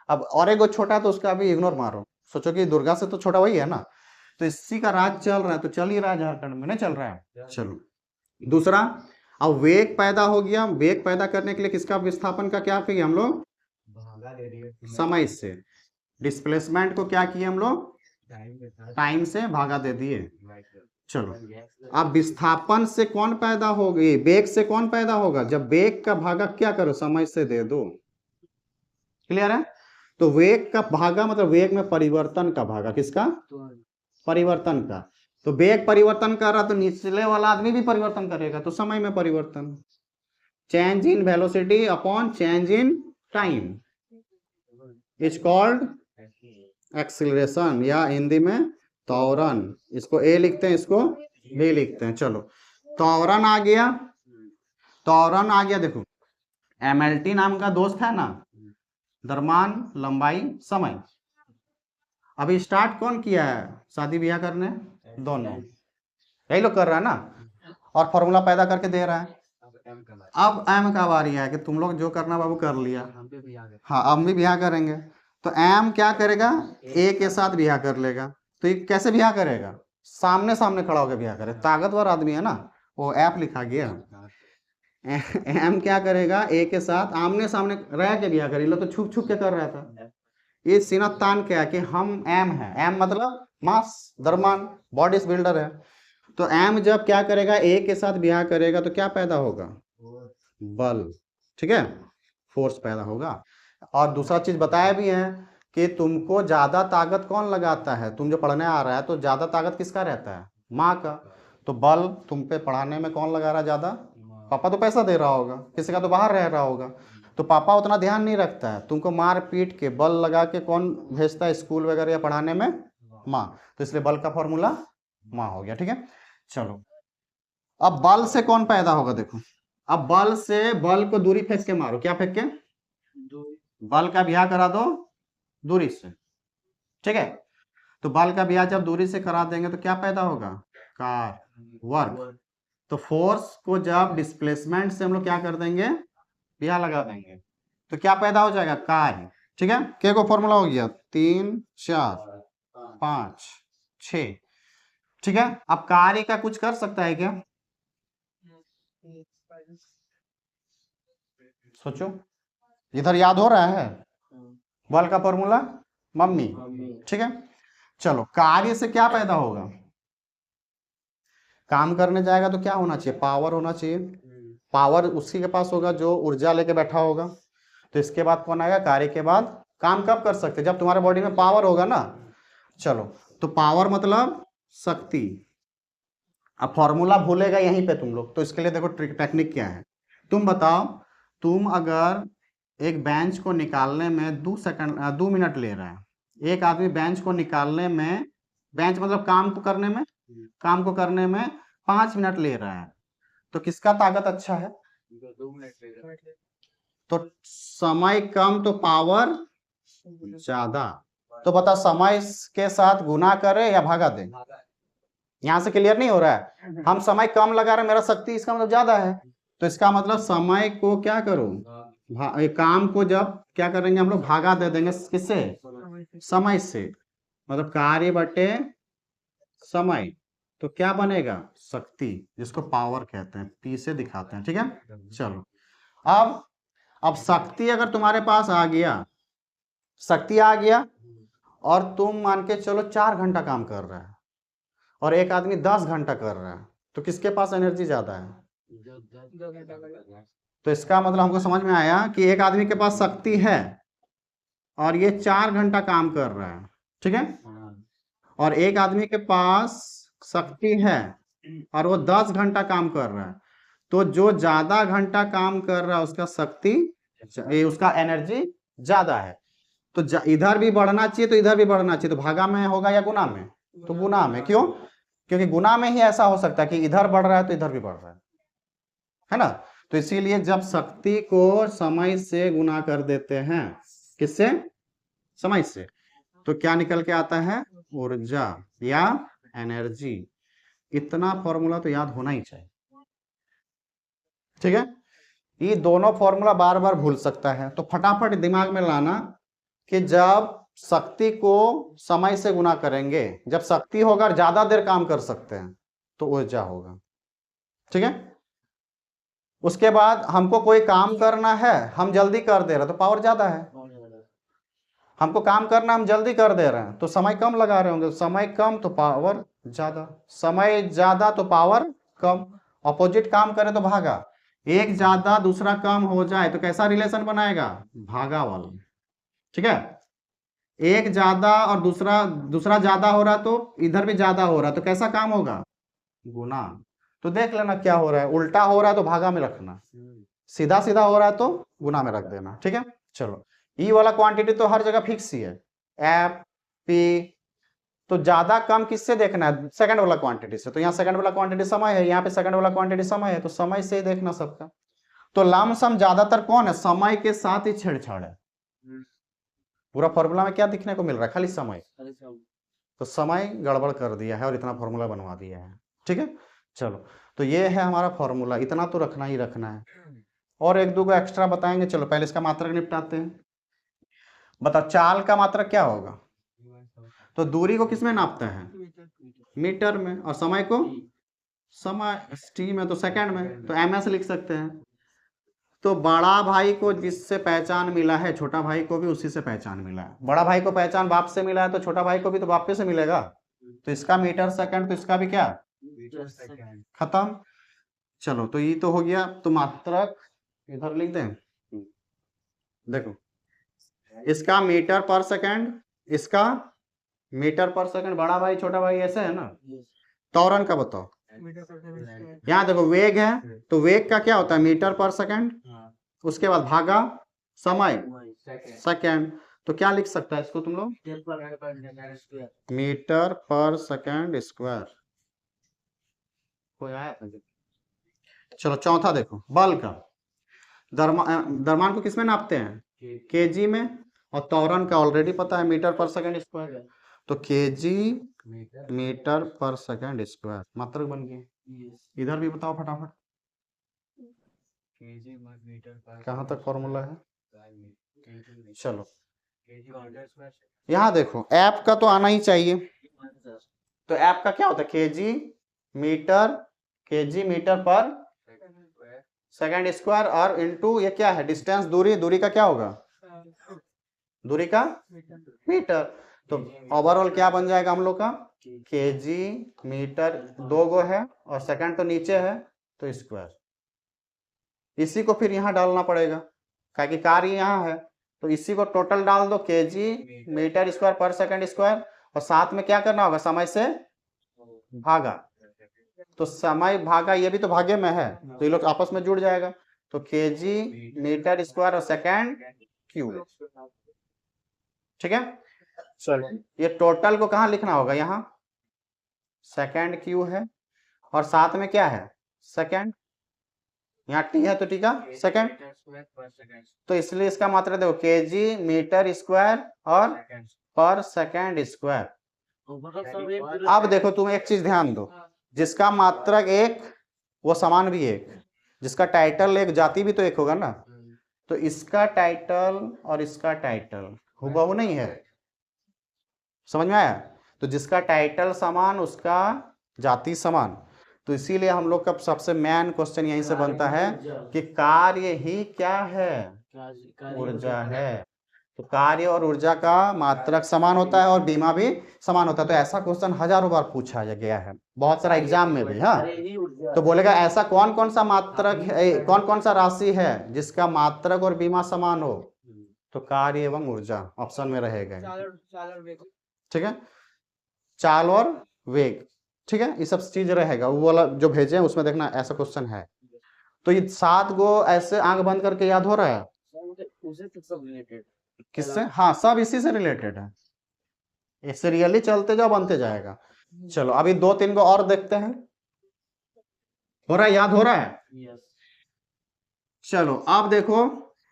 अब और एक छोटा तो उसका अभी इग्नोर मारो, सोचो कि दुर्गा से तो छोटा वही है ना, तो इसी का राज चल रहा है, तो चल ही रहा है झारखंड में, नहीं चल रहा है। चलो दूसरा, अब वेग पैदा हो गया। वेग पैदा करने के लिए किसका विस्थापन का क्या किया हम लोग, समय से। डिस्प्लेसमेंट को क्या किया हम लोग, टाइम से भागा दे दिए। चलो अब विस्थापन से कौन पैदा होगी, वेग से कौन पैदा होगा, जब वेग का भागा क्या करो, समय से दे दो। क्लियर है? तो वेग का भागा मतलब वेग में परिवर्तन का भागा, किसका, परिवर्तन का। तो वेग परिवर्तन कर रहा तो निचले वाला आदमी भी परिवर्तन करेगा, तो समय में परिवर्तन। Change in velocity upon change in time is called acceleration, या हिंदी में त्वरण। इसको ए लिखते हैं, इसको बी लिखते हैं। चलो त्वरण आ गया, त्वरण आ गया। देखो एमएलटी नाम का दोस्त है ना, द्रव्यमान लंबाई समय। अभी स्टार्ट कौन किया है शादी ब्याह करने, दोनों यही लोग कर रहा है ना, और फॉर्मूला पैदा करके दे रहा है। अब एम का बारी है कि तुम लोग जो करना बाबू कर लिया, हाँ अब भी ब्याह करेंगे। तो एम क्या करेगा, ए के साथ ब्याह कर लेगा। तो ये कैसे ब्याह करेगा, सामने सामने खड़ा होकर ब्याह करे, ताकतवर आदमी है ना, वो ऐप लिखा गया। एम क्या करेगा, ए के साथ आमने सामने रह के ब्याह करे, लो तो छुप छुप के कर रहा था। ये सीना तान क्या है कि हम एम है, एम मतलब मास, द्रव्यमान, बॉडी बिल्डर है। तो एम जब क्या करेगा, ए के साथ ब्याह करेगा तो क्या पैदा होगा, बल। ठीक है, फोर्स पैदा होगा। और दूसरा चीज बताया भी है कि तुमको ज्यादा ताकत कौन लगाता है, तुम जो पढ़ने आ रहा है तो ज्यादा ताकत किसका रहता है, माँ का। तो बल तुम पे पढ़ाने में कौन लगा रहा है ज्यादा, पापा तो पैसा दे रहा होगा, किसी का तो बाहर रह रहा होगा, तो पापा उतना ध्यान नहीं रखता है, तुमको मार पीट के बल लगा के कौन भेजता है स्कूल वगैरह या पढ़ाने में, माँ। तो इसलिए बल का फॉर्मूला माँ हो गया। ठीक है, चलो अब बल से कौन पैदा होगा, देखो अब बल से, बल को दूरी फेंक के मारो, क्या फेंक के, बल का ब्याह करा दो दूरी से, ठीक है। तो बल का ब्याह जब दूरी से करा देंगे तो क्या पैदा होगा, कार वर्क। तो फोर्स को जब डिस्प्लेसमेंट से हम लोग क्या कर देंगे, ब्याह लगा देंगे, तो क्या पैदा हो जाएगा, कार्य, ठीक है। के को फॉर्मूला हो गया 3 4 5 6, ठीक है। अब कार्य का कुछ कर सकता है क्या, सोचो, इधर याद हो रहा है, बल का फॉर्मूला मम्मी, ठीक है। चलो कार्य से क्या पैदा होगा, काम करने जाएगा तो क्या होना चाहिए, पावर होना चाहिए, पावर उसी के पास होगा जो ऊर्जा लेके बैठा होगा। तो इसके बाद कौन आएगा, कार्य के बाद काम कब कर सकते, जब तुम्हारे बॉडी में पावर होगा ना। चलो तो पावर मतलब शक्ति। अब फॉर्मूला भूलेगा यहीं पे तुम लोग, तो इसके लिए देखो टेक्निक क्या है। तुम बताओ, तुम अगर एक बेंच को निकालने में 2 मिनट ले रहा है, एक आदमी बेंच को निकालने में, बेंच मतलब काम को करने में, काम को करने में 5 मिनट ले रहा है, तो किसका ताकत अच्छा है, 2 मिनट ले, तो समय कम तो पावर ज्यादा। तो बता समय के साथ गुना करे या भागा दे, यहां से क्लियर नहीं हो रहा है, हम समय कम लगा रहे हैं, मेरा शक्ति इसका मतलब ज्यादा है, तो इसका मतलब समय को क्या करो, काम को जब क्या करेंगे हम लोग, भागा दे देंगे किससे, समय से, मतलब कार्य बटे समय, तो क्या बनेगा, शक्ति, जिसको पावर कहते हैं, पी से दिखाते हैं, ठीक है। चलो अब शक्ति अगर तुम्हारे पास आ गया, शक्ति आ गया, और तुम मान के चलो 4 घंटा काम कर रहा है और एक आदमी 10 घंटा कर रहा है, तो किसके पास एनर्जी ज्यादा है, तो इसका मतलब हमको समझ में आया कि एक आदमी के पास शक्ति है और ये 4 घंटा काम कर रहा है, ठीक है, और एक आदमी के पास शक्ति है और वो 10 घंटा काम कर रहा है, तो जो ज्यादा घंटा काम कर रहा है उसका शक्ति, उसका एनर्जी ज्यादा है, तो इधर भी बढ़ना चाहिए तो इधर भी बढ़ना चाहिए, तो भागा में होगा या गुना में, तो गुना में, क्यों, क्योंकि गुना में ही ऐसा हो सकता है कि इधर बढ़ रहा है तो इधर भी बढ़ रहा है ना। तो इसीलिए जब शक्ति को समय से गुना कर देते हैं, किससे, समय से, तो क्या निकल के आता है, ऊर्जा या एनर्जी। इतना फॉर्मूला तो याद होना ही चाहिए, ठीक है। ये दोनों फॉर्मूला बार बार भूल सकता है, तो फटाफट दिमाग में लाना कि जब शक्ति को समय से गुना करेंगे, जब शक्ति होगा ज्यादा देर काम कर सकते हैं तो ऊर्जा होगा, ठीक है। उसके बाद हमको कोई काम करना है, हम जल्दी कर दे रहे तो पावर ज्यादा है, हमको काम करना हम जल्दी कर दे रहे हैं तो समय कम लगा रहे होंगे, समय कम तो पावर ज्यादा, समय ज्यादा तो पावर कम, अपोजिट काम करे तो भागा, एक ज्यादा दूसरा कम हो जाए तो कैसा रिलेशन बनाएगा, भागा वाला, ठीक है। एक ज्यादा और दूसरा ज्यादा हो रहा तो इधर भी ज्यादा हो रहा तो कैसा काम होगा, गुना। तो देख लेना क्या हो रहा है, उल्टा हो रहा है तो भागा में रखना, सीधा सीधा हो रहा है तो गुना में रख देना, ठीक है। चलो ई वाला क्वांटिटी तो हर जगह फिक्स ही है, एफ पी, तो ज्यादा कम किससे देखना है, सेकंड वाला क्वांटिटी से, तो यहाँ सेकंड वाला क्वांटिटी समय है, यहाँ पे सेकंड वाला क्वांटिटी समय है, तो समय से ही देखना सबका। तो लमसम ज्यादातर कौन है, समय के साथ ही छेड़छाड़ है, पूरा फॉर्मूला में क्या दिखने को मिल रहा है, खाली समय, तो समय गड़बड़ कर दिया है और इतना फॉर्मूला बनवा दिया है, ठीक है। चलो तो ये है हमारा फॉर्मूला, इतना तो रखना ही रखना है, और एक दो को एक्स्ट्रा बताएंगे। चलो पहले इसका मात्रक निपटाते हैं। बताओ चाल का मात्रक क्या होगा, तो दूरी को किसमें नापते हैं, मीटर में, और समय को समय टी में, तो सेकंड में, तो ms लिख सकते हैं। तो बड़ा भाई को जिससे पहचान मिला है, छोटा भाई को भी उसी से पहचान मिला है, बड़ा भाई को पहचान बाप से मिला है तो छोटा भाई को भी तो बाप से मिलेगा, तो इसका मीटर सेकंड, तो इसका भी क्या, खत्म। चलो तो ये तो हो गया, तो मात्रक इधर लिख दें, देखो इसका मीटर पर सेकंड, इसका मीटर पर सेकंड, बड़ा भाई छोटा भाई ऐसे है ना। त्वरण का बताओ, यहाँ देखो वेग है, तो वेग का क्या होता है, मीटर पर सेकंड, उसके बाद भागा समय सेकंड, तो क्या लिख सकता है इसको तुम लोग, मीटर पर सेकंड स्क्वायर। कोई आया, चलो चौथा देखो, बल का द्रव्यमान को किसमें नापते हैं, केजी में, और त्वरण का ऑलरेडी पता है मीटर पर सेकंड स्क्वायर, तो KG meter per second square मात्रक बन गई। इधर भी बताओ फटाफट कहाँ तक फॉर्मूला है। चलो यहाँ देखो ऐप का तो आना ही चाहिए, तो ऐप का क्या होता है KG meter per second square, और इनटू ये क्या है डिस्टेंस, दूरी का क्या होगा, दूरी का मीटर। तो ओवरऑल क्या बन जाएगा हम लोग का केजी मीटर, 2 गो है और सेकंड तो नीचे है तो स्क्वायर। इसी को फिर यहाँ डालना पड़ेगा क्या कि कार्य यहाँ है, तो इसी को टोटल डाल दो केजी मीटर स्क्वायर पर सेकंड स्क्वायर, और साथ में क्या करना होगा समय से भागा, तो समय भागा ये भी तो भागे में है तो ये लोग आपस में जुड़ जाएगा, तो केजी मीटर स्क्वायर और सेकंड क्यूब। ठीक है, चलो ये टोटल को कहाँ लिखना होगा, यहाँ सेकंड क्यू है और साथ में क्या है सेकंड, यहाँ टी है तो टी का सेकंड, तो इसलिए इसका मात्रा देखो केजी मीटर स्क्वायर और पर सेकंड स्क्वायर। अब देखो तुम एक चीज ध्यान दो, जिसका मात्रक एक वो समान भी एक, जिसका टाइटल एक जाति भी तो एक होगा ना, तो इसका टाइटल और इसका टाइटल हुबहू नहीं है, समझ में आया। तो जिसका टाइटल समान उसका जाति समान, तो इसीलिए हम लोग का सबसे मेन क्वेश्चन यहीं से बनता है कि कार्य ही क्या है, ऊर्जा है। तो कार्य और ऊर्जा का मात्रक समान होता है और बीमा भी समान होता है। तो ऐसा क्वेश्चन हजारों बार पूछा गया है, बहुत सारा एग्जाम में भी। हाँ, तो बोलेगा ऐसा कौन कौन सा मात्रक है, कौन कौन सा राशि है जिसका मात्रक और बीमा समान हो, तो कार्य एवं ऊर्जा ऑप्शन में रहेगा। ठीक है, चाल और वेग, ठीक है, ये सब चीज रहेगा। वो वाला जो भेजे हैं उसमें देखना ऐसा क्वेश्चन है। तो ये 7 गो ऐसे आंख बंद करके याद हो रहा है किससे, हाँ सब इसी से रिलेटेड है, ये सीरियली चलते जाओ बनते जाएगा। चलो अभी 2-3 गो और देखते हैं, हो रहा है, याद हो रहा है। चलो अब देखो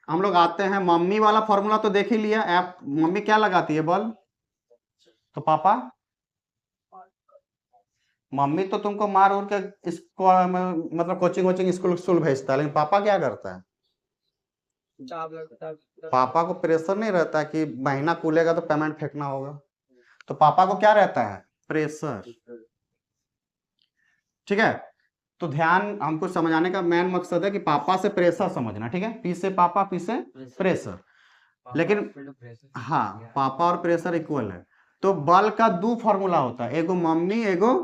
हम लोग आते हैं, मम्मी वाला फॉर्मूला तो देख ही लिया, ऐप मम्मी क्या लगाती है बल, तो पापा, मम्मी तो तुमको मार उड़ के इसको मतलब कोचिंग स्कूल भेजता है, लेकिन पापा क्या करता है, पापा को प्रेशर नहीं रहता कि महीना खुलेगा तो पेमेंट फेंकना होगा, तो पापा को क्या रहता है प्रेशर। ठीक है, तो ध्यान हमको समझाने का मेन मकसद है कि पापा से प्रेशर समझना। ठीक है, पी से पापा, पी से प्रेशर, लेकिन हाँ पापा और प्रेशर इक्वल है। तो बल का 2 फॉर्मूला होता है, एगो मम्मी एगो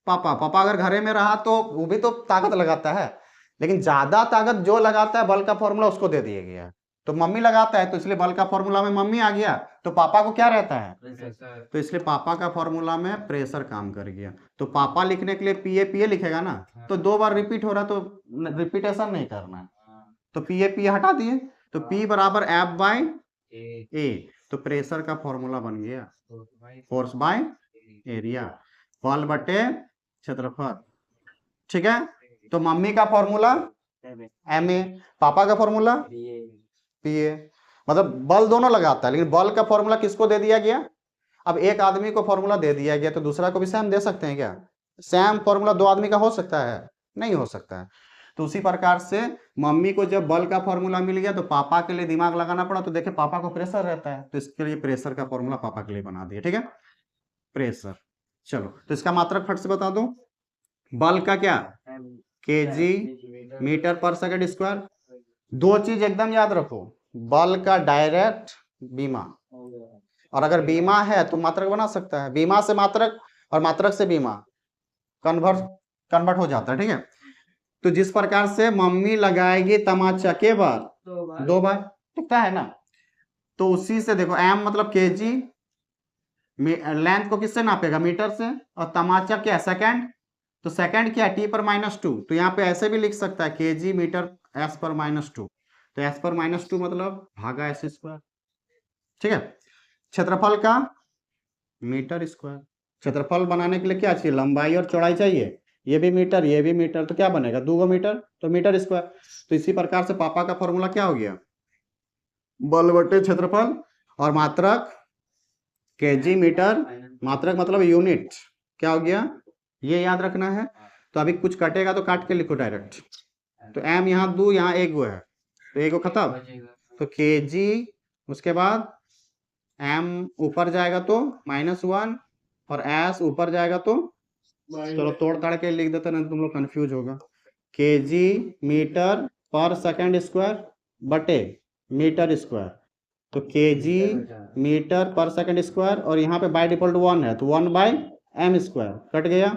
पापा। पापा अगर घरे में रहा तो वो भी तो ताकत लगाता है, लेकिन ज्यादा ताकत जो लगाता है बल का फॉर्मूला उसको दे दिया गया है। तो मम्मी लगाता है तो इसलिए बल का फॉर्मूला में मम्मी आ गया, तो पापा को क्या रहता है, तो इसलिए पापा का फॉर्मूला में प्रेशर काम कर गया। तो पापा लिखने के लिए पीए लिखेगा ना, तो 2 बार रिपीट हो रहा तो रिपीटेशन नहीं करना, तो पीए हटा दिए, तो P बराबर F बाई ए, तो प्रेशर का फॉर्मूला बन गया फोर्स बाय एरिया, बल बटे क्षेत्रफल। ठीक है, तो मम्मी का फॉर्मूला MA, पापा का फॉर्मूला PA, मतलब बल दोनों लगाता है, लेकिन बल का फॉर्मूला किसको दे दिया गया। अब एक आदमी को फॉर्मूला दे दिया गया तो दूसरा को भी सेम दे सकते हैं क्या, सेम फॉर्मूला 2 आदमी का हो सकता है, नहीं हो सकता है। तो उसी प्रकार से मम्मी को जब बल का फॉर्मूला मिल गया तो पापा के लिए दिमाग लगाना पड़ा, तो देखे पापा को प्रेशर रहता है तो इसके लिए प्रेशर का फॉर्मूला पापा के लिए बना दिया। ठीक है, प्रेशर। चलो तो इसका मात्रक फट से बता दो, बल का क्या KG meter per second square. 2 चीज एकदम याद रखो, बल का डायरेक्ट बीमा, और अगर बीमा है तो मात्रक बना सकता है, बीमा से मात्रक और मात्रक से बीमा कन्वर्ट हो जाता है। ठीक है, तो जिस प्रकार से मम्मी लगाएगी तमाचा के बार 2 बार दिखता है ना, तो उसी से देखो एम मतलब केजी, लेंथ को किससे नापेगा मीटर से, और तमाचा क्या सेकंड, तो सेकंड क्या टी पर -2, तो यहाँ पे ऐसे भी लिख सकता है केजी मीटर एस पर -2, तो एस पर -2 मतलब भागा एस स्क्वायर। ठीक है, क्षेत्रफल का मीटर स्क्वायर, क्षेत्रफल बनाने के लिए क्या चाहिए, लंबाई और चौड़ाई चाहिए, ये भी मीटर, तो क्या बनेगा 2 मीटर, तो मीटर स्क्वायर। तो इसी प्रकार से पापा का फॉर्मूला क्या हो गया बल बटे क्षेत्रफल, और मात्रक केजी मीटर, मात्रक मतलब यूनिट, क्या हो गया, ये याद रखना है। तो अभी कुछ कटेगा तो काट के लिखो डायरेक्ट। तो एम यहाँ दो, यहाँ एक गो है, तो एक गो खत्म, तो केजी, उसके बाद एम ऊपर जाएगा तो -1, और एस ऊपर जाएगा तो, चलो तोड़ ताड़ के लिख देते ना, तुम लोग कंफ्यूज होगा। KG meter per second square बटे मीटर स्क्वायर, तो KG meter per second square, और यहाँ पे बाय डिफॉल्ट 1 है, तो 1/m स्क्वायर कट गया,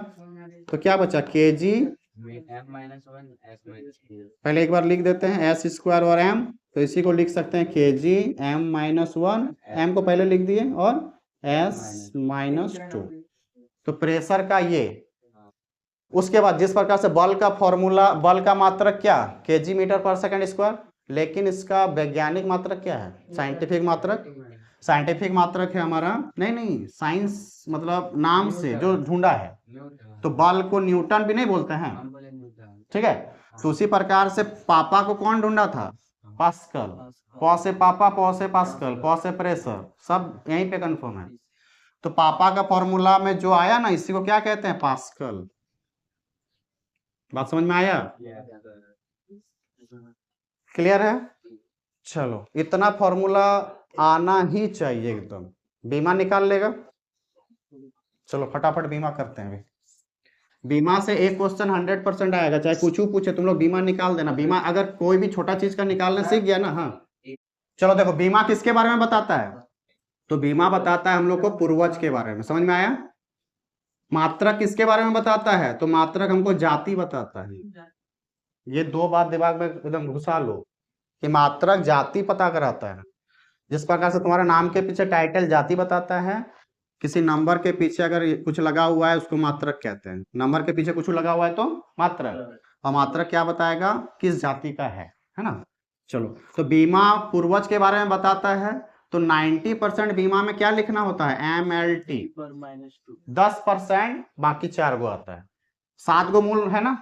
तो क्या बचा, केजी, पहले एक बार लिख देते हैं एस स्क्वायर और एम, तो इसी को लिख सकते हैं केजी m-1, m को पहले लिख दिए, और s-2, तो प्रेशर का ये। उसके बाद जिस प्रकार से बल का फॉर्मूला, बल का मात्रक क्या, KG meter per second square, लेकिन इसका वैज्ञानिक मात्रक क्या है, साइंटिफिक मात्रक, साइंटिफिक मात्रक है हमारा, नहीं साइंस मतलब नाम से जो ढूंढा है, तो बल को न्यूटन भी नहीं बोलते हैं, ठीक है। तो उसी प्रकार से पापा को कौन ढूंढा था, पास्कल, पौ से पापा, पौ से पास्कल, पौ से प्रेशर, सब यहीं पे कंफर्म है। तो पापा का फॉर्मूला में जो आया ना, इसी को क्या कहते हैं, पास्कल। बात समझ में आया, क्लियर है। चलो इतना फॉर्मूला आना ही चाहिए एकदम, बीमा निकाल लेगा। चलो फटाफट बीमा करते हैं। बीमा से एक क्वेश्चन 100% आएगा, चाहे कुछ पूछे, तुम लोग बीमा निकाल देना। बीमा अगर कोई भी छोटा चीज का निकालना सीख गया ना, हाँ। चलो देखो बीमा किसके बारे में बताता है, तो बीमा बताता है हम लोग को पूर्वज के बारे में, समझ में आया। मात्रक किसके बारे में बताता है, तो मात्रक हमको जाति बताता है। ये दो बात दिमाग में एकदम घुसा लो, कि मात्रक जाति पता कराता है। जिस प्रकार से तुम्हारा नाम के पीछे टाइटल जाति बताता है, किसी नंबर के पीछे अगर कुछ लगा हुआ है उसको मात्रक कहते हैं, नंबर के पीछे कुछ लगा हुआ है तो मात्रक, और मात्रक क्या बताएगा, किस जाति का है ना। चलो तो बीमा पूर्वज के बारे में बताता है, तो 90% बीमा में क्या लिखना होता है, MLT, 10% बाकी 4 गो आता है, 7 गो मूल है ना।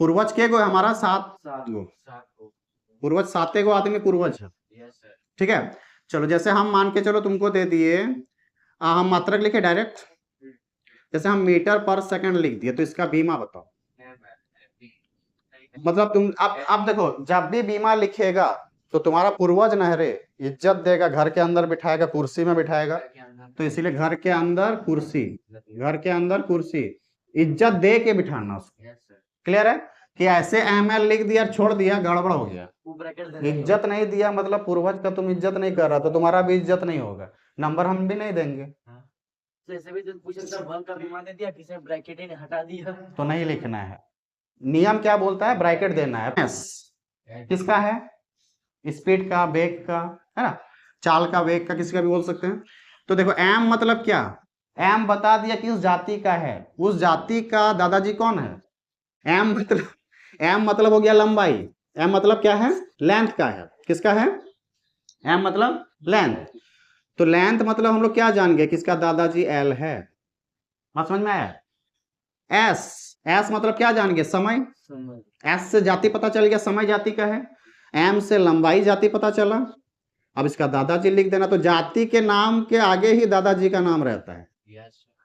पूर्वज के गो है हमारा, 7 गो पूर्वज, 7 गो आदमी पूर्वज है, ठीक है। चलो जैसे हम मान के चलो तुमको दे दिए, हम मात्रक लिखे डायरेक्ट, जैसे हम मीटर पर सेकंड लिख दिए, तो इसका बीमा बताओ। मतलब तुम अब देखो, जब भी बीमा लिखेगा तो तुम्हारा पूर्वज न रे इज्जत देगा, घर के अंदर बिठाएगा, कुर्सी में बिठाएगा, तो इसीलिए घर के अंदर कुर्सी, घर के अंदर कुर्सी, इज्जत दे के बिठाना उसको, क्लियर है। कि ऐसे ML लिख दिया छोड़ दिया, गड़बड़ हो गया, इज्जत नहीं दिया मतलब पूर्वज का तुम इज्जत नहीं कर रहा, तो तुम्हारा भी इज्जत नहीं होगा, नंबर हम भी नहीं देंगे। तो नहीं लिखना है, नियम क्या बोलता है, ब्रैकेट देना है। किसका है, स्पीड का, वेग का, है ना, चाल का, वेग का, किसी का भी बोल सकते हैं। तो देखो M मतलब क्या, M बता दिया कि उस जाति का है, उस जाति का दादाजी कौन है। M मतलब हो गया लंबाई, M मतलब क्या है, लेंथ का है, किसका है, M मतलब लेंथ। तो लेंथ मतलब हम लोग क्या जान गए, किसका दादाजी L है, बात समझ में आया। S मतलब क्या जान गए, समय, S से जाति पता चल गया, समय जाति का है। M से लंबाई जाति पता चला, अब इसका दादाजी लिख देना, तो जाति के नाम के आगे ही दादाजी का नाम रहता है,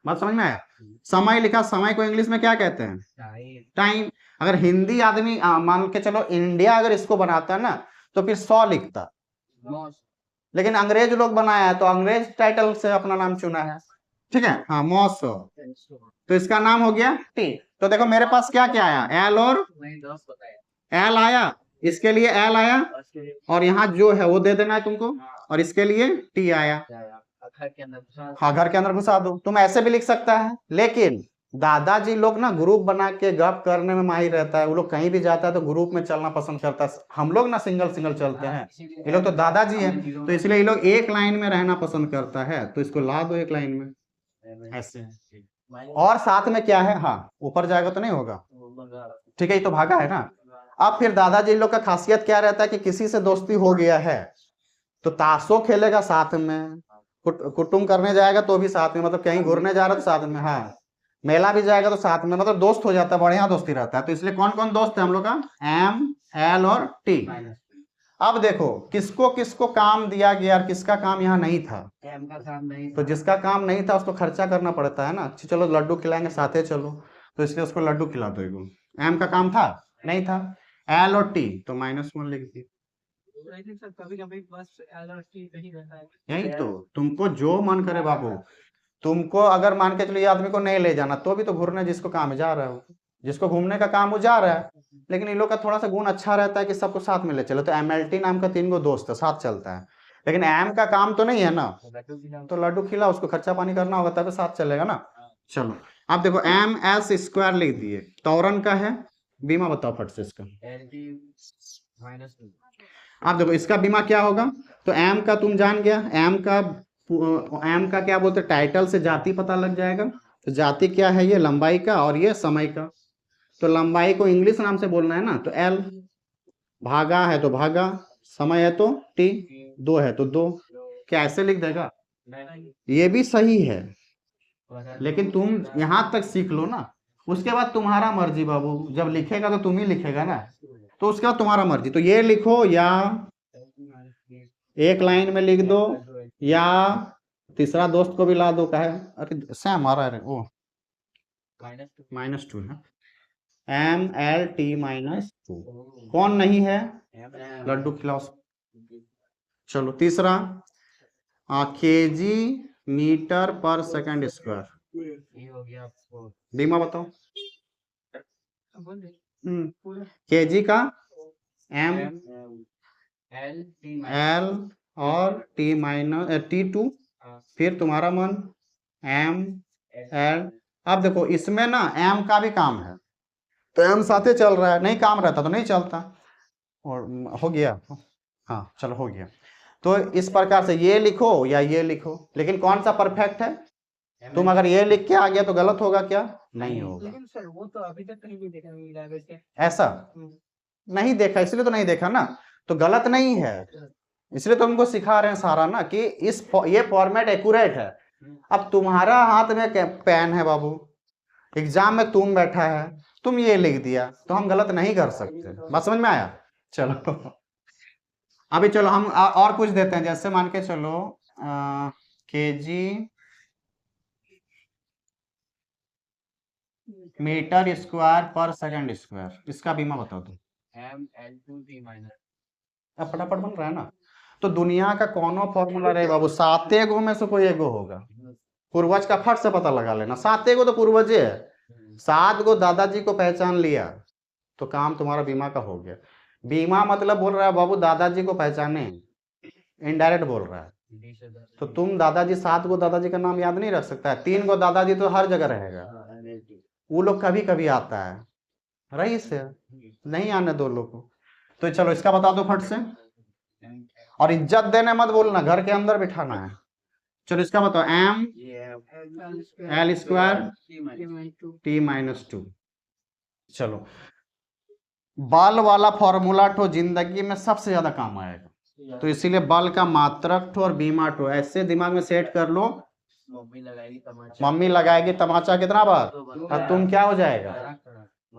बात समझ में आया। समय लिखा, समय को इंग्लिश में क्या कहते हैं, टाइम। अगर हिंदी आदमी मान के चलो इंडिया अगर इसको बनाता ना, तो फिर 100 लिखता, लेकिन अंग्रेज लोग बनाया है तो अंग्रेज टाइटल से अपना नाम चुना है, ठीक है, हाँ 900, तो इसका नाम हो गया T। तो देखो मेरे पास क्या क्या आया, L और L आया, इसके लिए L आया, और यहाँ जो है वो दे देना है तुमको, और इसके लिए T आया, हाँ घर के अंदर घुसा दो। तुम ऐसे भी लिख सकता है, लेकिन दादाजी लोग ना ग्रुप बना के गप करने में माहिर रहता है, वो लोग कहीं भी जाता है तो ग्रुप में चलना पसंद करता है, हम लोग ना सिंगल सिंगल चलते हैं, ये लोग तो दादाजी हैं, तो इसलिए ये लोग एक लाइन में रहना पसंद करता है, तो इसको ला दो एक लाइन में ऐसे। और साथ में क्या है, हाँ ऊपर जाएगा तो नहीं होगा, ठीक है, ये तो भागा है ना। अब फिर दादाजी लोग का खासियत क्या रहता है कि किसी से दोस्ती हो गया है तो ताशो खेलेगा साथ में, कुटुंब करने जाएगा तो भी साथ में, मतलब कहीं घूरने जा रहा तो साथ में, हाँ मेला भी जाएगा तो साथ में, मतलब दोस्त हो जाता है, बढ़िया दोस्ती रहता है। तो इसलिए कौन कौन दोस्त है हम लोग का, M, L और T। अब देखो किसको किसको काम दिया गया और किसका काम यहाँ नहीं था। एम का काम नहीं तो जिसका काम नहीं था उसको खर्चा करना पड़ता है ना। चलो लड्डू खिलाएंगे साथे चलो, तो इसलिए उसको लड्डू खिला दो एगो। एम का काम था नहीं था। एल और टी तो -1 लिख दिए। कभी कभी बस एल और टी नहीं रहता है। यही तो, तुमको जो मन करे बाबू। तुमको अगर मान के चलिए आदमी को नहीं ले जाना तो भी तो घूरने जिसको काम जा रहा है, जिसको घूमने का काम वो जा रहा है। लेकिन इन लोग का थोड़ा सा गुण अच्छा रहता है कि सबको साथ में ले चलो। तो एमएलटी नाम का 3 गो दोस्त है, साथ चलता है। लेकिन एम का काम तो नहीं है ना, तो लड्डू खिला, उसको खर्चा पानी करना होगा तभी साथ चलेगा ना। चलो अब देखो MS² लिख दिए। तौरन का है, बीमा बताओ फट से इसका। आप देखो इसका बीमा क्या होगा। तो एम का तुम जान गया, एम का क्या बोलते, टाइटल से जाति पता लग जाएगा। तो जाति क्या है, ये लंबाई का और ये समय का। तो लंबाई को इंग्लिश नाम से बोलना है ना, तो एल। भागा है तो भागा, समय है तो टी, 2 है तो 2। क्या ऐसे लिख देगा? ये भी सही है, लेकिन तुम यहां तक सीख लो ना, उसके बाद तुम्हारा मर्जी बाबू। जब लिखेगा तो तुम ही लिखेगा ना, तो उसके बाद तुम्हारा मर्जी। तो ये लिखो या एक लाइन में लिख दो, या तीसरा दोस्त को भी ला दो। कहे अरे सैम आ रहा है, ओ -2 है। MLT -2 कौन नहीं है? लड्डू खिलाओ। चलो तीसरा, kg/s²। बीमा बताओ। kg का M L और T2, फिर तुम्हारा मन ML। अब देखो इसमें ना M का भी काम है, तो M साथे चल रहा है, नहीं काम रहता तो नहीं चलता। और हो गया, हाँ चलो हो गया। तो इस प्रकार से ये लिखो या ये लिखो, लेकिन कौन सा परफेक्ट है? तुम अगर ये लिख के आ गया तो गलत होगा क्या? नहीं होगा। लेकिन सर वो तो अभी तक कहीं नहीं देखा मिला वैसे। ऐसा नहीं देखा, इसलिए तो नहीं देखा ना, तो गलत नहीं है। इसलिए तो हमको सिखा रहे हैं सारा ना कि ये फॉर्मेट एक्यूरेट है। अब तुम्हारा हाथ में पेन है बाबू, एग्जाम में तुम बैठा है, तुम ये लिख दिया तो हम गलत नहीं कर सकते। बात समझ में आया? चलो अभी चलो हम और कुछ देते हैं। जैसे मान के चलो kg/s², इसका बीमा बताओ तुम। अब फटाफट बन रहा है ना। तो दुनिया का कौनो फॉर्मूला रहे बाबू, 7 गो में से कोई एगो होगा। पूर्वज का फट से पता लगा लेना, 7 गो तो पूर्वज है। 7 गो दादाजी को पहचान लिया तो काम तुम्हारा बीमा का हो गया। बीमा मतलब बोल रहा है बाबू दादाजी को पहचाने, इनडायरेक्ट बोल रहा है। तो तुम दादाजी 7 गो दादाजी का नाम याद नहीं रख सकता है? 3 गो दादाजी तो हर जगह रहेगा, वो लोग कभी कभी आता है, रईस है, नहीं आने दो लोग को। तो चलो इसका बता दो फट से, और इज्जत देने मत बोलना, घर के अंदर बिठाना है। चलो इसका बताओ, ML² T-2। चलो बल वाला फॉर्मूला ठो जिंदगी में सबसे ज्यादा काम आएगा, तो इसीलिए बल का मात्रक ठो और बीमा ठो ऐसे दिमाग में सेट कर लो। मम्मी लगाएगी तमाचा कितना बार, और तुम क्या हो जाएगा?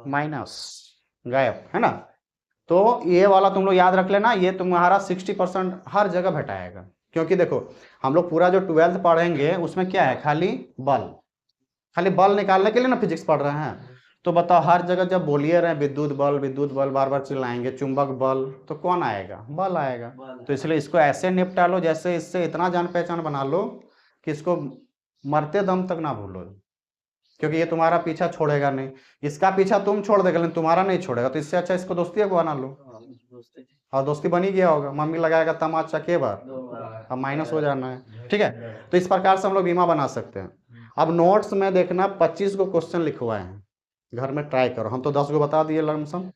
माइनस, गायब, है ना। तो ये वाला तुम लोग याद रख लेना, ये तुम्हारा 60% हर जगह घटाएगा। क्योंकि देखो हम लोग पूरा जो 12th पढ़ेंगे उसमें क्या है, खाली बल निकालने के लिए ना फिजिक्स पढ़ रहे हैं। तो बताओ हर जगह जब बोलिए रहे विद्युत बल बार बार चिल्लाएंगे, चुंबक बल, तो कौन आएगा? बल आएगा। तो इसलिए इसको ऐसे निपटा लो, जैसे इससे इतना जान पहचान बना लो कि इसको मरते दम तक ना भूलो, क्योंकि ये तुम्हारा पीछा छोड़ेगा नहीं। इसका पीछा तुम छोड़ देगा लेकिन तुम्हारा नहीं छोड़ेगा। तो इससे अच्छा इसको दोस्ती बना लो, और दोस्ती बनी गया होगा। मम्मी लगाएगा तमाचा के बार, अब माइनस हो जाना है, ठीक है। तो इस प्रकार से हम लोग बीमा बना सकते हैं। अब नोट्स में देखना 25 गो क्वेश्चन लिखवाए हैं, घर में ट्राई करो। हम तो 10 गो बता दिए लमसम,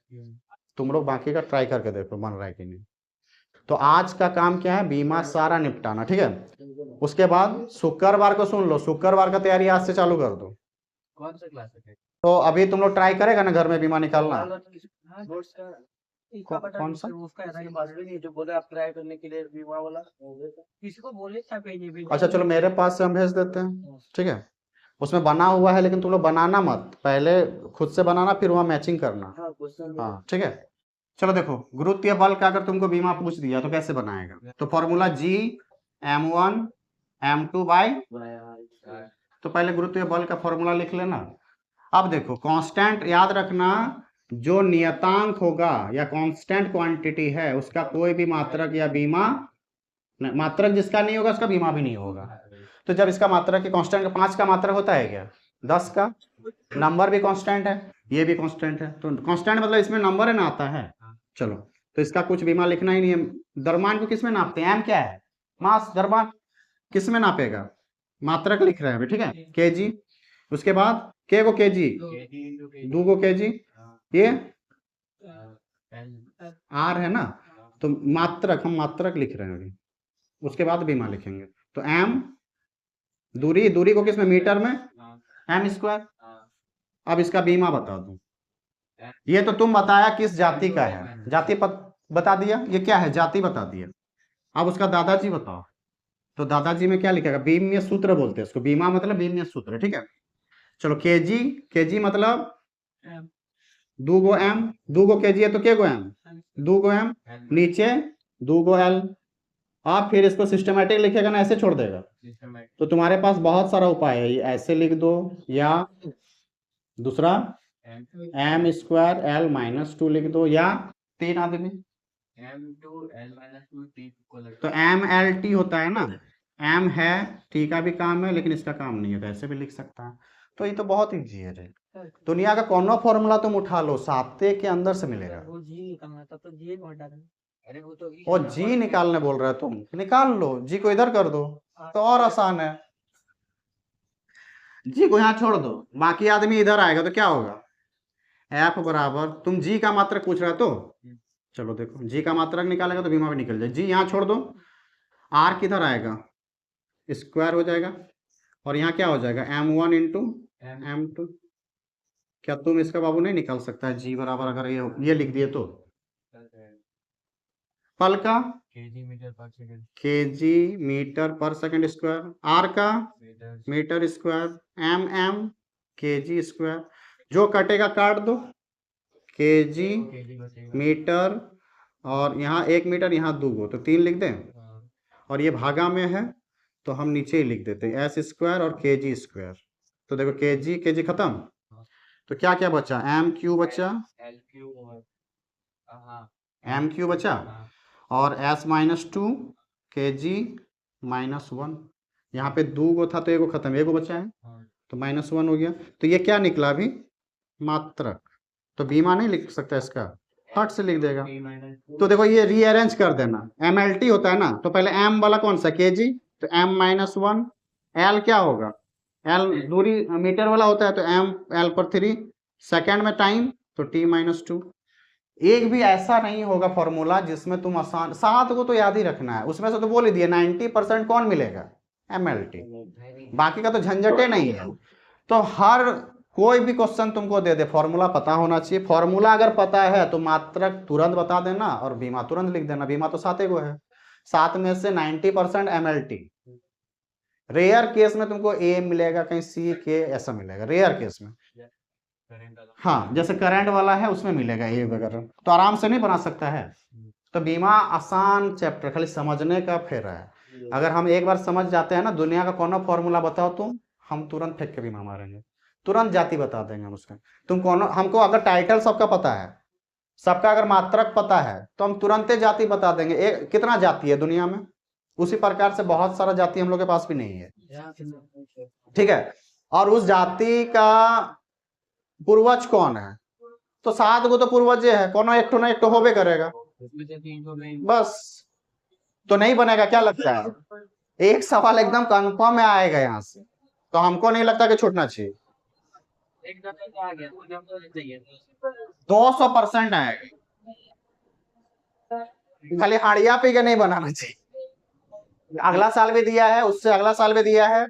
तुम लोग बाकी का ट्राई करके देखो बन रहा है कि नहीं। तो आज का काम क्या है, बीमा सारा निपटाना, ठीक है। उसके बाद शुक्रवार को सुन लो, शुक्रवार का तैयारी आज से चालू कर दो। कौन सा क्लास है? तो अभी तुम लोग ट्राई करेगा ना घर में बीमा निकालना? कौन सा? जो बोले आप ट्राई करने के लिए बीमा वाला, किसी को बोले था भेजिए। अच्छा चलो मेरे पास से हम भेज देते हैं, ठीक है। उसमें बना हुआ है, लेकिन तुम लोग बनाना मत, पहले खुद से बनाना, फिर वहाँ मैचिंग करना। हाँ ठीक है। चलो देखो, गुरुत्वीय बल का अगर तुमको बीमा पूछ दिया तो कैसे बनाएगा? तो फॉर्मूला G(m1 m2) तो पहले गुरुत्वीय बल का फॉर्मूला लिख लेना। अब देखो कांस्टेंट याद रखना, जो नियतांक होगा या कांस्टेंट क्वांटिटी है उसका कोई भी मात्रक या बीमा, मात्रक जिसका नहीं होगा उसका बीमा भी नहीं होगा। तो जब इसका मात्रक की कांस्टेंट का 5 का मात्रक होता है क्या? 10 का। नंबर भी कांस्टेंट है, ये भी कांस्टेंट है, तो कांस्टेंट मतलब इसमें नंबर है ना आता है। चलो, तो इसका कुछ बीमा लिखना ही नहीं है। द्रव्यमान को किस में नापते हैं? एम क्या है? मास। द्रव्यमान किस में नापेगा? मात्रक लिख रहे हैं अभी, ठीक है, केजी। उसके बाद के को केजी, दो को केजी, ये आर है ना, तो मात्रक, हम मात्रक लिख रहे हैं अभी। उसके बाद बीमा लिखेंगे, तो एम दूरी, दूरी को किस में? मीटर में, एम स्क्वायर। अब इसका बीमा बता दूं, ये तो तुम बताया किस जाति का है, जाति बता दिया, ये क्या है? जाति बता दिया। अब उसका दादाजी बताओ, तो दादाजी में क्या लिखेगा? बीमीय सूत्र बोलते हैं उसको, बीमा मतलब बीमीय सूत्र, ठीक है। चलो केजी, केजी मतलब दो गो एम, दो गो केजी है तो के गो एम, दो गो एम, नीचे दो गो एल। आप फिर इसको सिस्टमेटिक लिखेगा ना, ऐसे छोड़ देगा, तो तुम्हारे पास बहुत सारा उपाय है, ऐसे लिख दो, या दूसरा एम स्क्वायर एल माइनस 2 लिख दो, या 3 आदमी तो एम एल टी होता है ना, एम है, टी का भी काम है लेकिन इसका काम नहीं है, तो ऐसे भी लिख सकता है। तो ये तो बहुत ईजी है रे। दुनिया का कौन फॉर्मूला तुम उठा लो, साते के अंदर से मिलेगा। वो जी निकालना था, तो जी कौन डालना? अरे वो तो और जी निकालने बोल रहे हो तुम, निकाल लो, जी को इधर कर दो तो और आसान है। जी को यहाँ छोड़ दो, बाकी आदमी इधर आएगा तो क्या होगा? एफ बराबर, तुम जी का मात्रक पूछ रहे हो तो चलो देखो, जी का मात्रक निकालेगा तो बीमा भी निकल जाए। जी यहाँ छोड़ दो, आर किधर आएगा? स्क्वायर हो जाएगा, और यहाँ क्या हो जाएगा? m1 into m2। क्या तुम इसका बाबू नहीं निकाल सकता है? जी बराबर अगर ये लिख दिए तो पल का KG meter per second square, R का meter square, M KG square, जो कटेगा काट दो, केजी मीटर, और यहाँ 1 मीटर, यहाँ 2 गो, तो 3 लिख दें, और ये भागा में है तो हम नीचे ही लिख देते हैं एस स्क्वायर और केजी स्क्वायर। तो देखो केजी केजी खत्म, तो क्या क्या बचा? एम क्यू बचा, एम क्यू बचा, और एस माइनस 2 केजी माइनस 1, यहाँ पे 2 गो था तो एगो खत्म, एगो बचा है तो -1 हो गया। तो ये क्या निकला अभी? मात्रक। तो बीमा नहीं लिख सकता इसका, हट से लिख देगा। तो देखो ये रीअरेंज कर देना, MLT होता है ना, तो पहले m वाला कौन सा? केजी, तो m-1, l क्या होगा? l दूरी मीटर वाला होता है, तो m l पर 3, सेकंड में टाइम तो t-2। एक भी ऐसा नहीं होगा फॉर्मूला जिसमें तुम आसान, 7 को तो याद ही रखना है, उसमें से तो बोल ही दिया 90% कौन मिलेगा? MLT, बाकी का तो झंझटे नहीं है। तो हर कोई भी क्वेश्चन तुमको दे दे, फॉर्मूला पता होना चाहिए। फॉर्मूला अगर पता है तो मात्रक तुरंत बता देना और बीमा तुरंत लिख देना। बीमा तो 7 गो है, 7 में से 90% MLT। रेयर केस में तुमको A मिलेगा, कहीं C K ऐसा मिलेगा, रेयर केस में। हाँ, जैसे करंट वाला है उसमें मिलेगा A वगैरह, तो आराम से नहीं बना सकता है। तो बीमा आसान चैप्टर, खाली समझने का फेरा है। अगर हम एक बार समझ जाते हैं ना, दुनिया का कौन फॉर्मूला बताओ तुम, हम तुरंत फेंक के बीमा मारेंगे, तुरंत जाति बता देंगे हम उसका। तुम कौन, हमको अगर टाइटल सबका पता है, सबका अगर मात्रक पता है तो हम तुरंत जाति बता देंगे। कितना जाति है दुनिया में, उसी प्रकार से बहुत सारा जाति हम लोग के पास भी नहीं है, ठीक है। और उस जाति का पूर्वज कौन है? तो 7 गो तो पूर्वज है, कौन एक तो ना एक तो होबे करेगा, बस। तो नहीं बनेगा, क्या लगता है? एक सवाल एकदम कंफर्म में आएगा यहाँ से, तो हमको नहीं लगता कि छूटना चाहिए। 200% आएगा, खाली हाड़िया पी के नहीं बनाना चाहिए। अगला साल भी दिया है, उससे अगला साल भी दिया है,